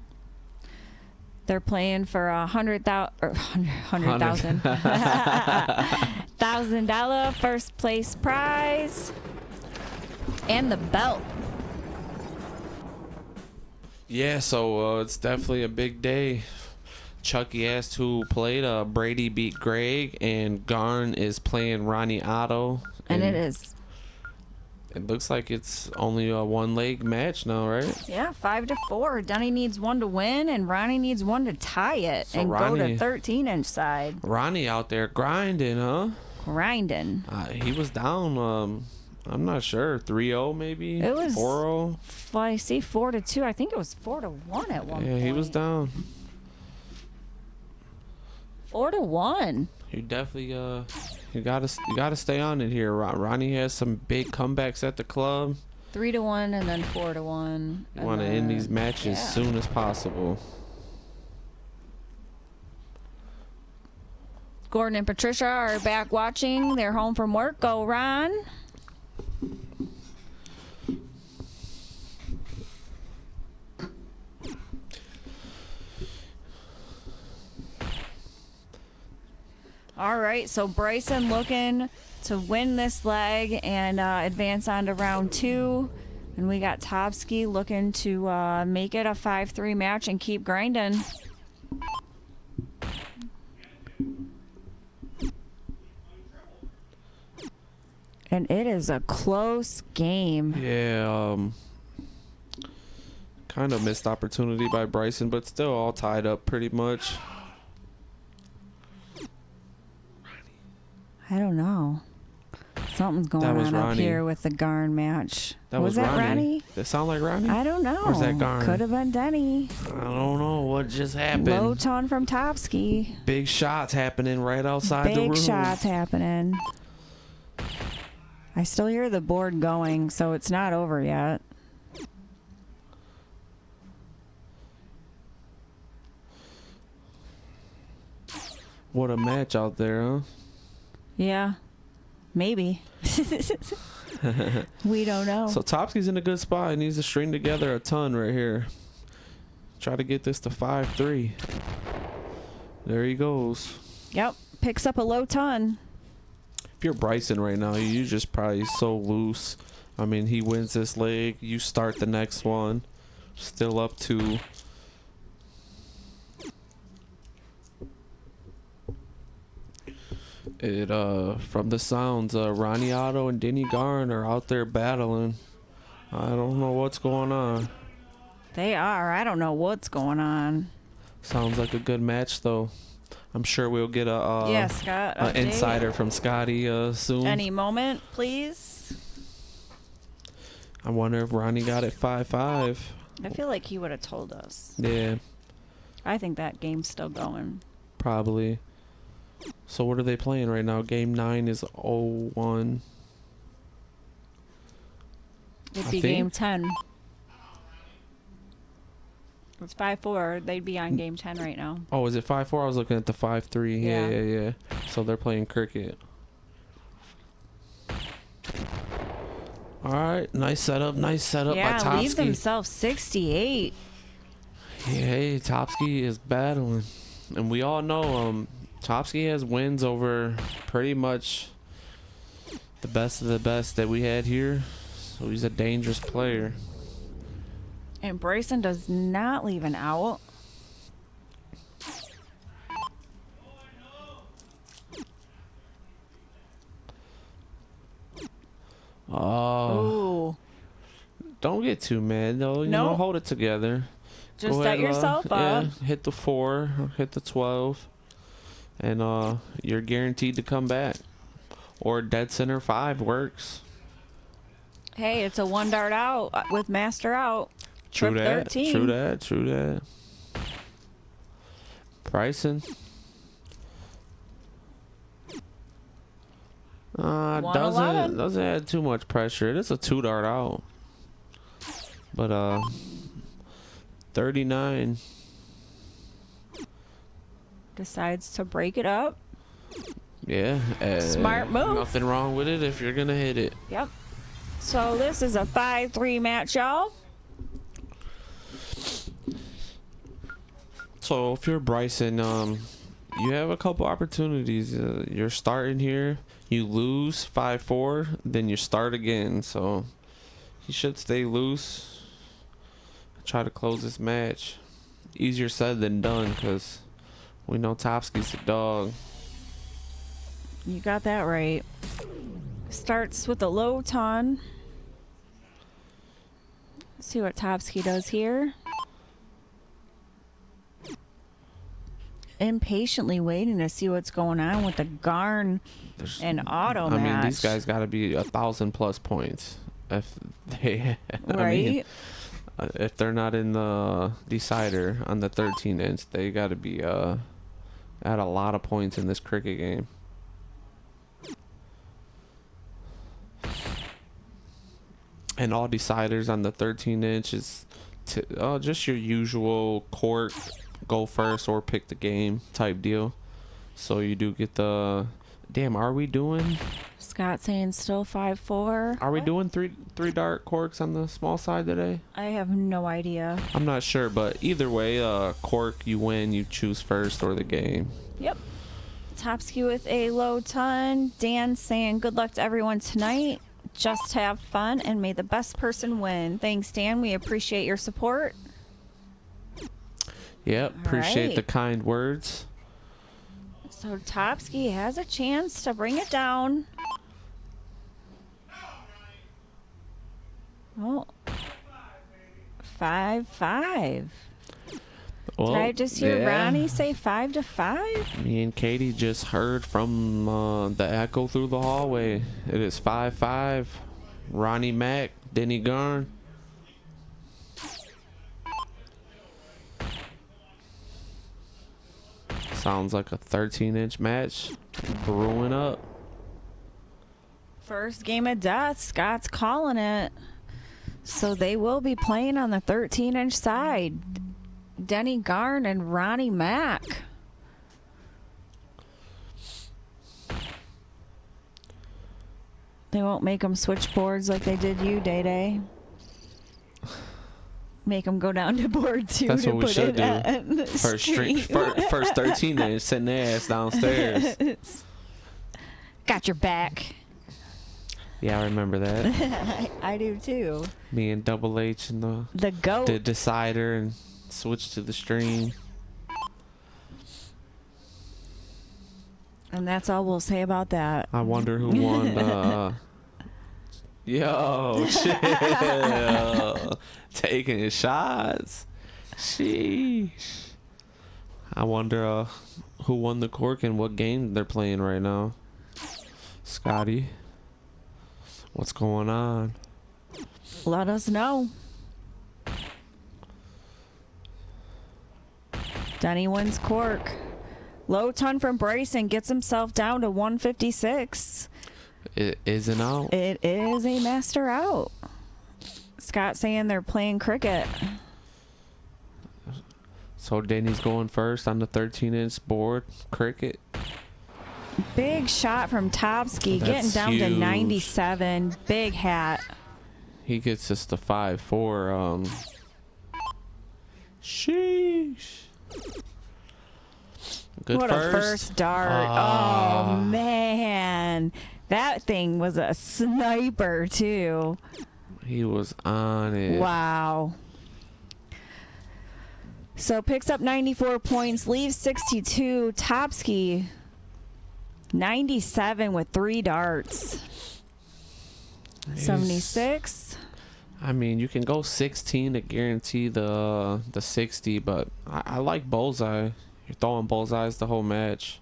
They're playing for $100,000 $1,000 first place prize and the belt. Yeah, so it's definitely a big day. Chucky asked who played. Brady beat Greg, and Garn is playing Ronnie Otto. And it is. It looks like it's only a 1-leg match now, right? Yeah, 5-4. Dunny needs 1 to win, and Ronnie needs 1 to tie it So and go Ronnie- to 13-inch side. Ronnie out there grinding, huh? Grinding. He was down, I'm not sure, 3-0 maybe? It was 4-0? Well, I see 4-2. I think it was 4-1 at one point. Yeah, he was down. 4-1. You definitely you gotta stay on it here. Ronnie has some big comebacks at the club. 3-1 and then 4-1. You want to end these matches as soon as possible. Gordon and Patricia are back watching. They're home from work. Go, Ron. All right, so Bryson looking to win this leg and advance on to round 2. And we got Topsky looking to make it a 5-3 match and keep grinding. And it is a close game. Yeah, kind of missed opportunity by Bryson, but still all tied up pretty much. I don't know. Something's going was on up Ronnie. here with the Garn match. That was that Ronnie. Ronnie? That sound like Ronnie? I don't know. Or is that Garn? Could have been Denny. I don't know what just happened. Low tone from Topsky. Big shots happening right outside the room. Big shots happening. I still hear the board going, so it's not over yet. What a match out there, huh? Yeah. Maybe. We don't know. So Topsky's in a good spot. He needs to string together a ton right here. Try to get this to 5-3. There he goes. Yep. Picks up a low ton. If you're Bryson right now, you're just probably so loose. I mean, he wins this leg. You start the next one. Still up 2. From the sounds, Ronnie Otto and Denny Garn are out there battling. I don't know what's going on. They are. I don't know what's going on. Sounds like a good match, though. I'm sure we'll get Yeah, Scott. an update. insider from Scotty soon. Any moment, please. I wonder if Ronnie got it 5-5. I feel like he would have told us. Yeah, I think that game's still going. probably. So what are they playing right now? Game 9 is 0-1. It'd I be think- game 10. It's 5-4. They'd be on game 10 right now. Oh, is it 5-4? I was looking at the 5-3. Yeah. Yeah. So they're playing cricket. All right, nice setup by Yeah, Topsky. leave themselves 68. Yeah, hey, Topsky is battling, and we all know Topsky has wins over pretty much the best of the best that we had here. So he's a dangerous player. And Bryson does not leave an out. Oh, Ooh. don't get too mad though. You know, Nope. hold it together. Just Go set ahead, yourself up. Yeah, hit the 4, hit the 12, and you're guaranteed to come back. Or dead center 5 works. Hey, it's a 1 dart out with master out. True Trip that. 13. True that. Bryson. Doesn't add too much pressure. It is a 2 dart out. But 39. Decides to break it up. Yeah. Smart move. Nothing wrong with it if you're gonna hit it. Yep. So this is a 5-3 match, y'all. So if you're Bryson, you have a couple opportunities. You're starting here. You lose 5-4, then you start again. So he should stay loose. Try to close this match. Easier said than done, because we know Topsky's a dog. You got that right. Starts with a low ton. See what Topsky does here. Impatiently waiting to see what's going on with the Garn and Auto match. I mean, these guys got to be 1,000+ points. If they, right? I mean, if they're not in the decider on the 13-inch, they got to be at a lot of points in this cricket game. And all deciders on the 13-inch is just your usual cork, go first or pick the game type deal. So you do get the... Damn, are we doing... Scott saying still 5-4. Are we doing three dart corks on the small side today? I have no idea. I'm not sure, but either way, cork, you win, you choose first or the game. Yep. Topsky with a low ton. Dan saying good luck to everyone tonight. Just have fun and may the best person win. Thanks, Dan. We appreciate your support. Yep, appreciate right. the kind words. So Topsky has a chance to bring it down. Oh, 5-5. Well, Did I just hear yeah. Ronnie say 5-5? Me and Katie just heard from the echo through the hallway. It is 5-5. Ronnie Mack, Denny Garn. Sounds like a 13-inch match brewing up. First game of death. Scott's calling it. So they will be playing on the 13-inch side. Denny Garn and Ronnie Mack. They won't make them switch boards like they did you, Day Day. Make them go down to board 2 That's to what we put should it do. on the First stream. first 13-inch, sitting their ass downstairs. Got your back. Yeah, I remember that. I do too. Me and Double H and The GOAT. the decider and switch to the stream. And that's all we'll say about that. I wonder who won. Yo, chill. Taking shots. Sheesh. I wonder who won the cork and what game they're playing right now. Scotty, what's going on? Let us know. Denny wins cork. Low ton from Bryson gets himself down to 156. It isn't out. It is a master out. Scott saying they're playing cricket. So Danny's going first on the 13-inch board. Cricket. Big shot from Topsky, That's getting down to huge. 97. Big hat. He gets us to 5-4. Sheesh. Good What a first dart. Oh, man. That thing was a sniper, too. He was on it. Wow. So picks up 94 points, leaves 62. Topsky, 97 with 3 darts. 76. I mean, you can go 16 to guarantee the 60, but I like bullseye. You're throwing bullseyes the whole match.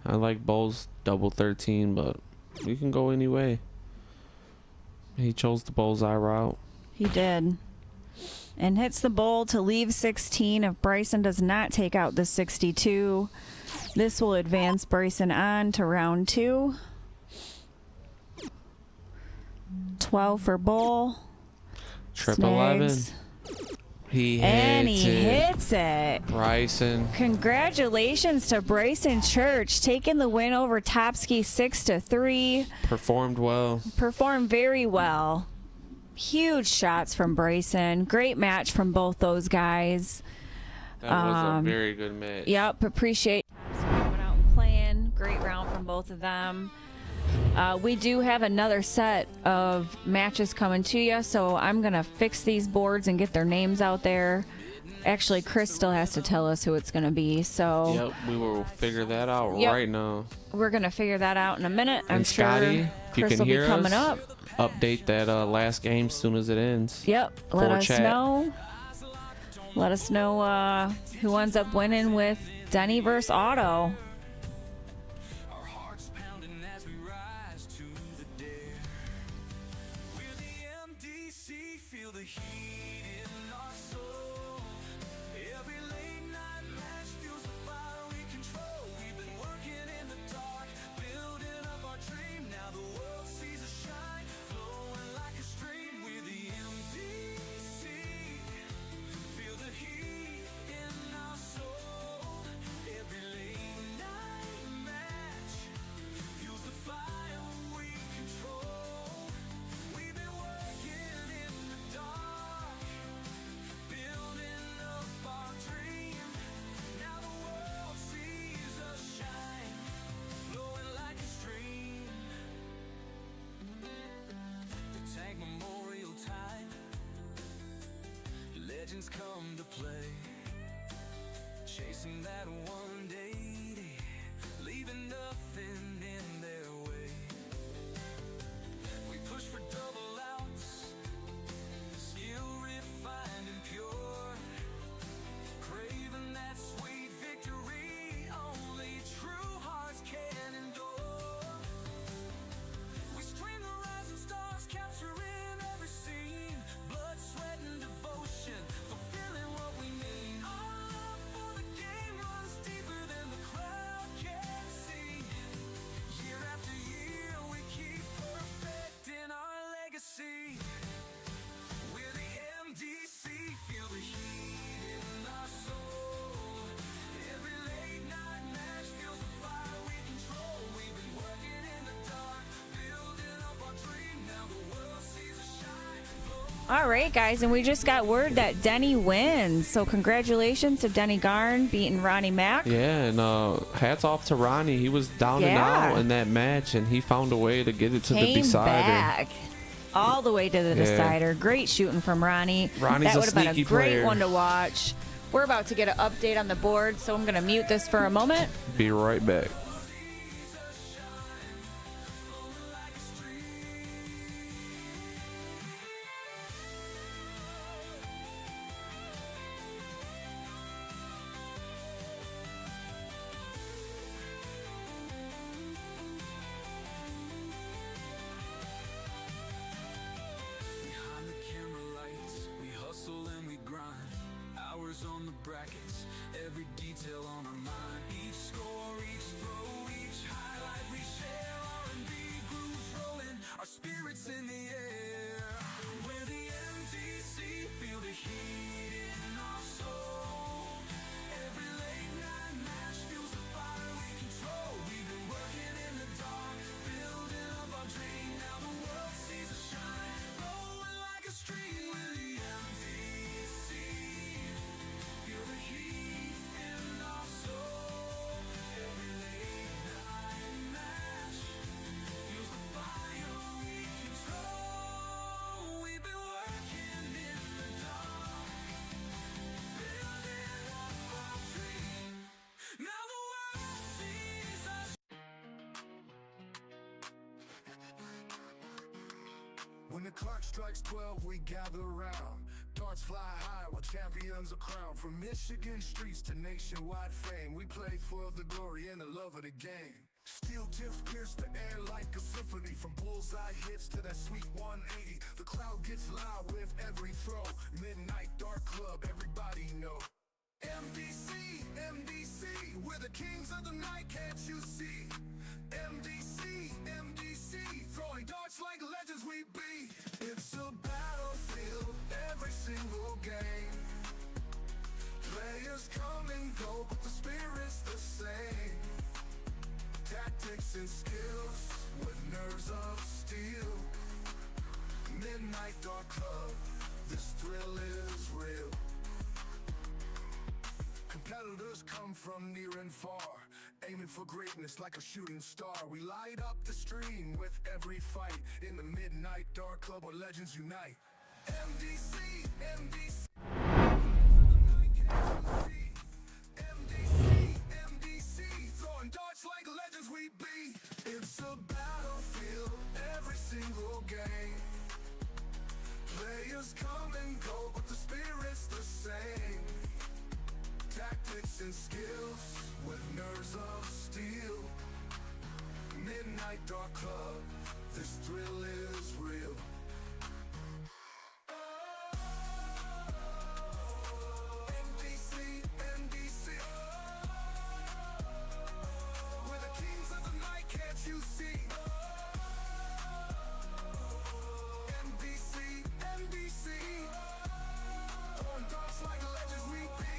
I like Bowles double 13, but we can go any way. He chose the bullseye route. He did. And hits the bowl to leave 16 if Bryson does not take out the 62. This will advance Bryson on to round 2. 12 for bowl. Triple 11. Snags. He hits And he it. hits it. Bryson. Congratulations to Bryson Church taking the win over Topsky 6-3. Performed well. Performed very well. Huge shots from Bryson. Great match from both those guys. That was a very good match. Yep, appreciate Topsky coming out and playing. Great round from both of them. We do have another set of matches coming to you, so I'm going to fix these boards and get their names out there. Actually, Chris still has to tell us who it's going to be, so Yep, we will figure that out Yep. right now. we're going to figure that out in a minute. I'm And Scotty, sure if you Chris can will be hear coming us, up. update that last game as soon as it ends. Yep, let For us chat. know. Let us know who ends up winning with Denny versus Otto. Our hearts pounding as we rise to the dare. We're the MDC, feel the heat in our soul. Every late night match fuels the fire we control. We've been working in the dark, building up our dream. Now the world sees us shine, flowing like a stream. We're the MDC, feel the heat in our soul. Every late night match fuels the fire we control. We've been working in the dark, building up our dream. Now the world sees us shine, flowing like a stream. The Tank Memorial Tide, legends come to play, chasing that 180, leaving nothing in their way. We push for double outs, skill refined and pure, craving that sweet victory only true hearts can endure. We stream the rising stars, capturing every scene, blood, sweat, and devotion, fulfilling what we mean. Our love for the game runs deeper than the crowd can see. Year after year, we keep perfecting our legacy. We're the MDC, feel the heat in our soul. Every late night match feels the fire we control. We've been working in the dark, building up our dream. Now the world sees us shine. All right, guys, and we just got word that Denny wins. So congratulations to Denny Garn beating Ronnie Mack. Yeah, and hats off to Ronnie. He was down and Yeah. out in that match, and he found a way to get it to the Came decider. back all the way to the Yeah. decider. Great shooting from Ronnie. Ronnie's that a would have been a sneaky great player. one to watch. We're about to get an update on the board, so I'm going to mute this for a moment. Be right back. Behind the brackets. Every detail on our mind, each score, each throw, each highlight we share. R&B grooves rolling, our spirits in the air. We're the MDC, feel the heat in our soul. Every late night match fuels the fire we control. We've been working in the dark, building up our dream. Now the world sees us shine, flowing like a stream. We're the MDC, feel the heat in our soul. Every late night match fuels the fire we control. We've been working in the dark, building up our dream. Now the world sees us. When the clock strikes 12, we gather round. Darts fly high while champions are crowned. From Michigan streets to nationwide fame, we play for the glory and the love of the game. Steel tips pierce the air like a symphony. From bullseye hits to that sweet 180, the crowd gets loud with every throw. Midnight dark club, everybody know. MDC, MDC, we're the kings of the night, can't you see? MDC, MDC, throwing darts like legends we be. It's a battlefield, every single game. Players come and go, but the spirit's the same. Tactics and skills, with nerves of steel. Midnight dark club, this thrill is real. Competitors come from near and far, aiming for greatness like a shooting star. We light up the stream with every fight, in the midnight dark club where legends unite. MDC, MDC. MDC, MDC, throwing darts like legends we be. It's a battlefield, every single game. Players come and go, but the spirit's the same. Tactics and skills, with nerves of steel. Midnight dark club, this thrill is real. MDC, MDC, we're the kings of the night, can't you see? MDC, MDC, throwing darts like legends we be.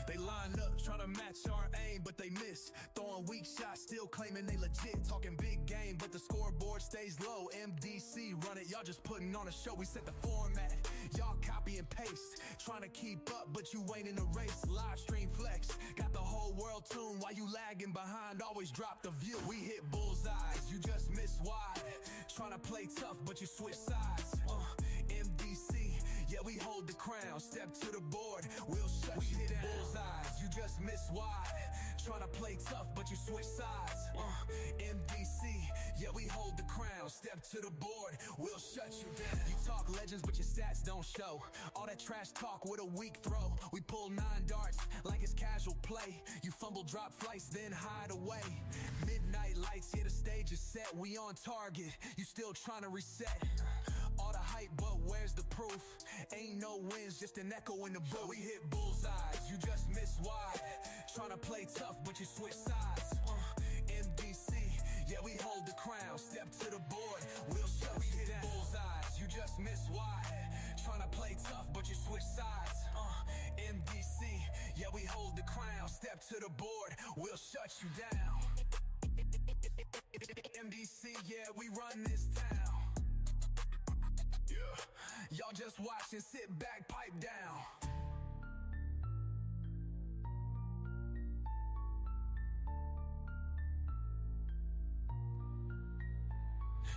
They line up, trying to match our aim, but they miss. Throwing weak shots, still claiming they legit. Talking big game, but the scoreboard stays low. MDC run it, y'all just putting on a show. We set the format, y'all copy and paste. Trying to keep up, but you ain't in the race. Live stream flex, got the whole world tuned. While you lagging behind, always drop the view. We hit bullseyes, you just miss wide. Trying to play tough, but you switch sides. MDC, yeah, we hold the crown. Step to the board, we'll shut you down. Bullseyes, you just miss wide. Trying to play tough, but you switch sides. MDC, yeah, we hold the crown. Step to the board, we'll shut you down. You talk legends, but your stats don't show. All that trash talk with a weak throw. We pull 9 darts like it's casual play. You fumble, drop flights, then hide away. Midnight lights, yeah, the stage is set. We on target, you still trying to reset. All the hype, but where's the proof? Ain't no wins, just an echo in the booth. We hit bullseyes, you just miss wide. Trying to play tough, but you switch sides. MDC, yeah, we hold the crown. Step to the board, we'll shut you down. Bullseyes, you just miss wide. Trying to play tough, but you switch sides. MDC, yeah, we hold the crown. Step to the board, we'll shut you down. MDC, yeah, we run this town. Y'all just watch and sit back, pipe down.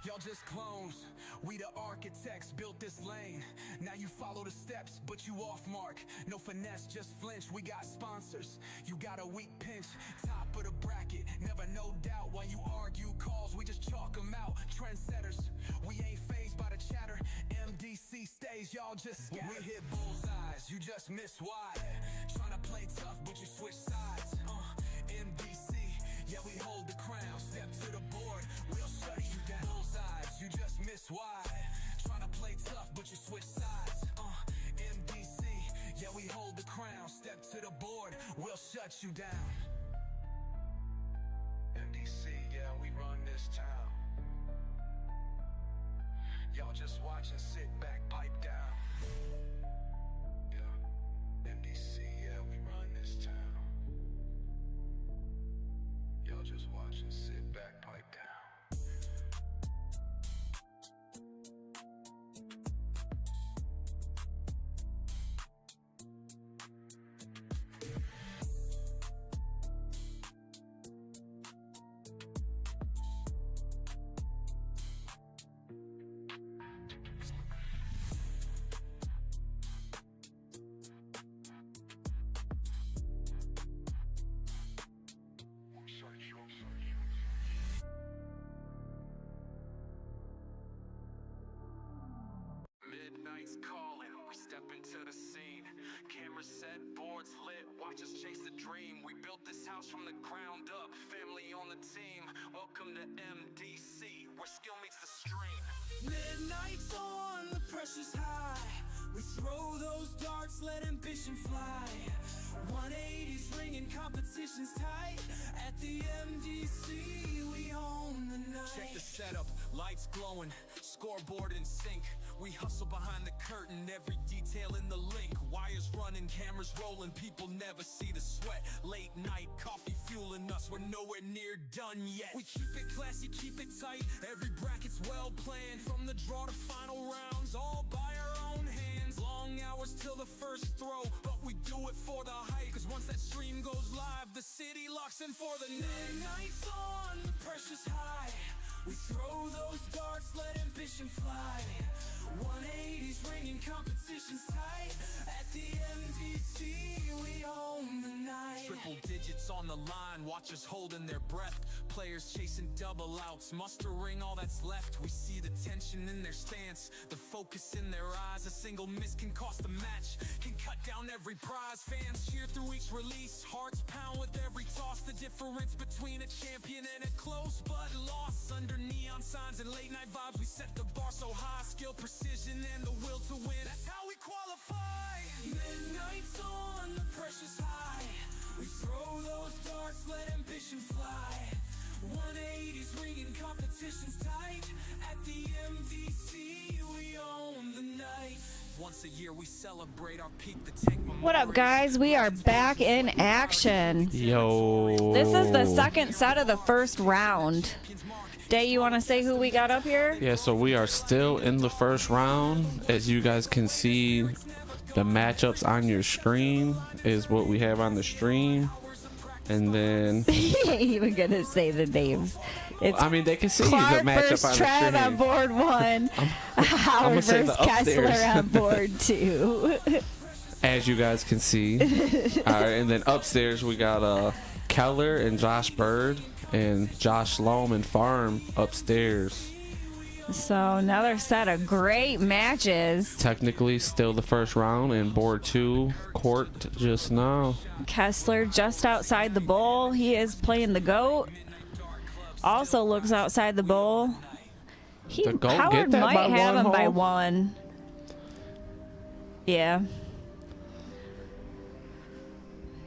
Y'all just clones, we the architects, built this lane. Now you follow the steps, but you off mark. No finesse, just flinch, we got sponsors. You got a weak pinch, top of the bracket. Never no doubt when you argue calls, we just chalk them out. Trendsetters, we ain't fazed by the chatter. MDC stay days, y'all just scatter. We hit bullseyes, you just miss wide. Trying to play tough, but you switch sides. MDC, yeah, we hold the crown. Step to the board, we'll shut you down. Bullseyes, you just miss wide. Trying to play tough, but you switch sides. MDC, yeah, we hold the crown. Step to the board, we'll shut you down. MDC, yeah, we run this town. Y'all just watch and sit back, pipe down. Yeah, MDC, yeah, we run this town. Y'all just watch and sit back, pipe down. Midnight's calling, we step into the scene. Cameras set, boards lit, watch us chase the dream. We built this house from the ground up, family on the team. Welcome to MDC, where skill meets the stream. Midnight's on, the pressure's high. We throw those darts, let ambition fly. 180's ringing, competition's tight. At the MDC, we own the night. Check the setup, lights glowing, scoreboard in sync. We hustle behind the curtain, every detail in the link. Wires running, cameras rolling, people never see the sweat. Late night, coffee fueling us, we're nowhere near done yet. We keep it classy, keep it tight, every bracket's well planned. From the draw to final rounds, all by our own hands. Long hours till the first throw, but we do it for the hype. Cause once that stream goes live, the city locks in for the night. Midnight's on, the pressure's high. We throw those darts, let ambition fly. 180's ringing, competition's tight. At the MDC, we own the night. Triple digits on the line, watchers holding their breath. Players chasing double outs, mustering all that's left. We see the tension in their stance, the focus in their eyes. A single miss can cost the match, can cut down every prize. Fans cheer through each release, hearts pound with every toss. The difference between a champion and a close but loss. Under neon signs and late night vibes, we set the bar so high. Skill, precision, and the will to win, that's how we qualify. Midnight's on, the pressure's high. We throw those darts, let ambition fly. 180's ringing, competition's tight. At the MDC, we own the night. Once a year we celebrate our peak, the tank. What up, guys? We are back in action. Yo. This is the second set of the first round. Day, you want to say who we got up here? Yeah, so we are still in the first round. As you guys can see, the matchups on your screen is what we have on the stream. And then He ain't even going to say the names. It's I mean, they can see Clark the matchup versus on the Trev stream. on board one. Howard gonna say versus the upstairs. Kessler on board two. As you guys can see. All right, and then upstairs we got Keller and Josh Bird and Josh Loam and Farm upstairs. So another set of great matches. Technically still the first round, and board two court just now. Kessler just outside the bowl. He is playing the GOAT. Also looks outside the bowl. The GOAT Howard get that might by have one him by hole? one. Yeah.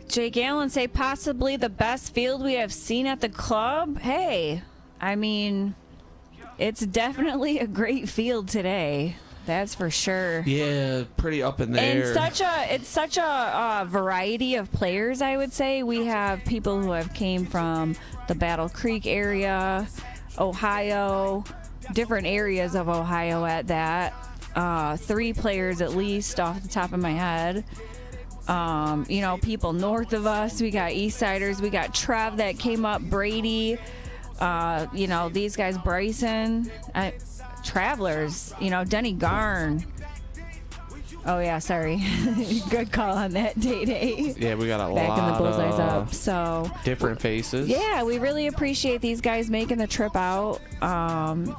Jake Allen say possibly the best field we have seen at the club. Hey, I mean, it's definitely a great field today. That's for sure. Yeah, pretty up in the air. It's such a variety of players, I would say. We have people who have came from the Battle Creek area, Ohio, different areas of Ohio at that. 3 players at least off the top of my head. You know, people north of us. We got Eastsiders. We got Trev that came up, Brady. You know, these guys, Bryson. Travelers, you know, Denny Garn. Oh yeah, sorry. Good call on that, Day. Yeah, we got a Back lot in the bullseyes of up. So different faces. yeah, we really appreciate these guys making the trip out.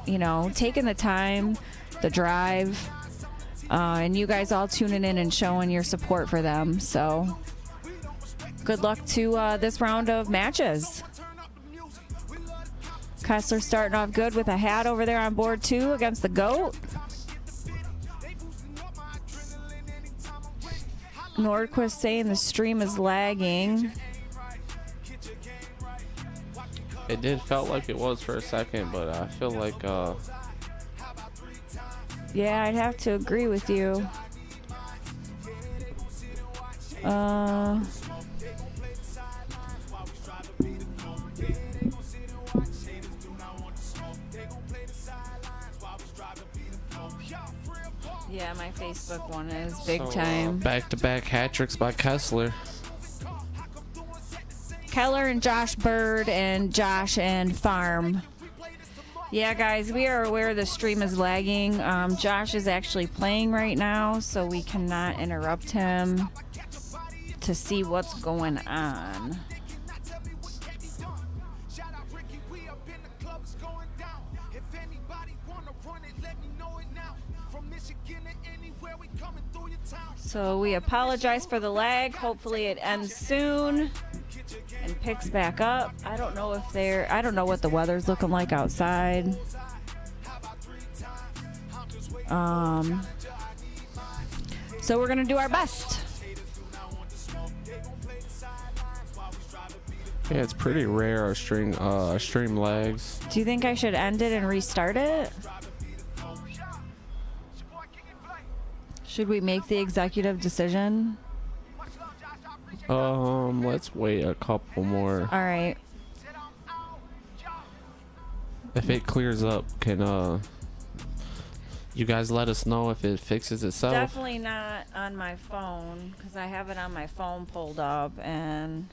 You know, taking the time, the drive. and you guys all tuning in and showing your support for them. So good luck to this round of matches. Kessler starting off good with a hat over there on board 2 against the GOAT. Nordquist saying the stream is lagging. It did felt like it was for a second, but I feel like Yeah, I'd have to agree with you. Yeah, my Facebook one is big time. Back-to-back hat tricks by Kessler. Keller and Josh Bird and Josh and Farm. Yeah, guys, we are aware the stream is lagging. Josh is actually playing right now, so we cannot interrupt him to see what's going on. So we apologize for the lag. Hopefully it ends soon and picks back up. I don't know what the weather's looking like outside. So we're gonna do our best. Yeah, it's pretty rare our stream lags. Do you think I should end it and restart it? Should we make the executive decision? Let's wait a couple more. All right. If it clears up, can you guys let us know if it fixes itself? Definitely not on my phone because I have it on my phone pulled up and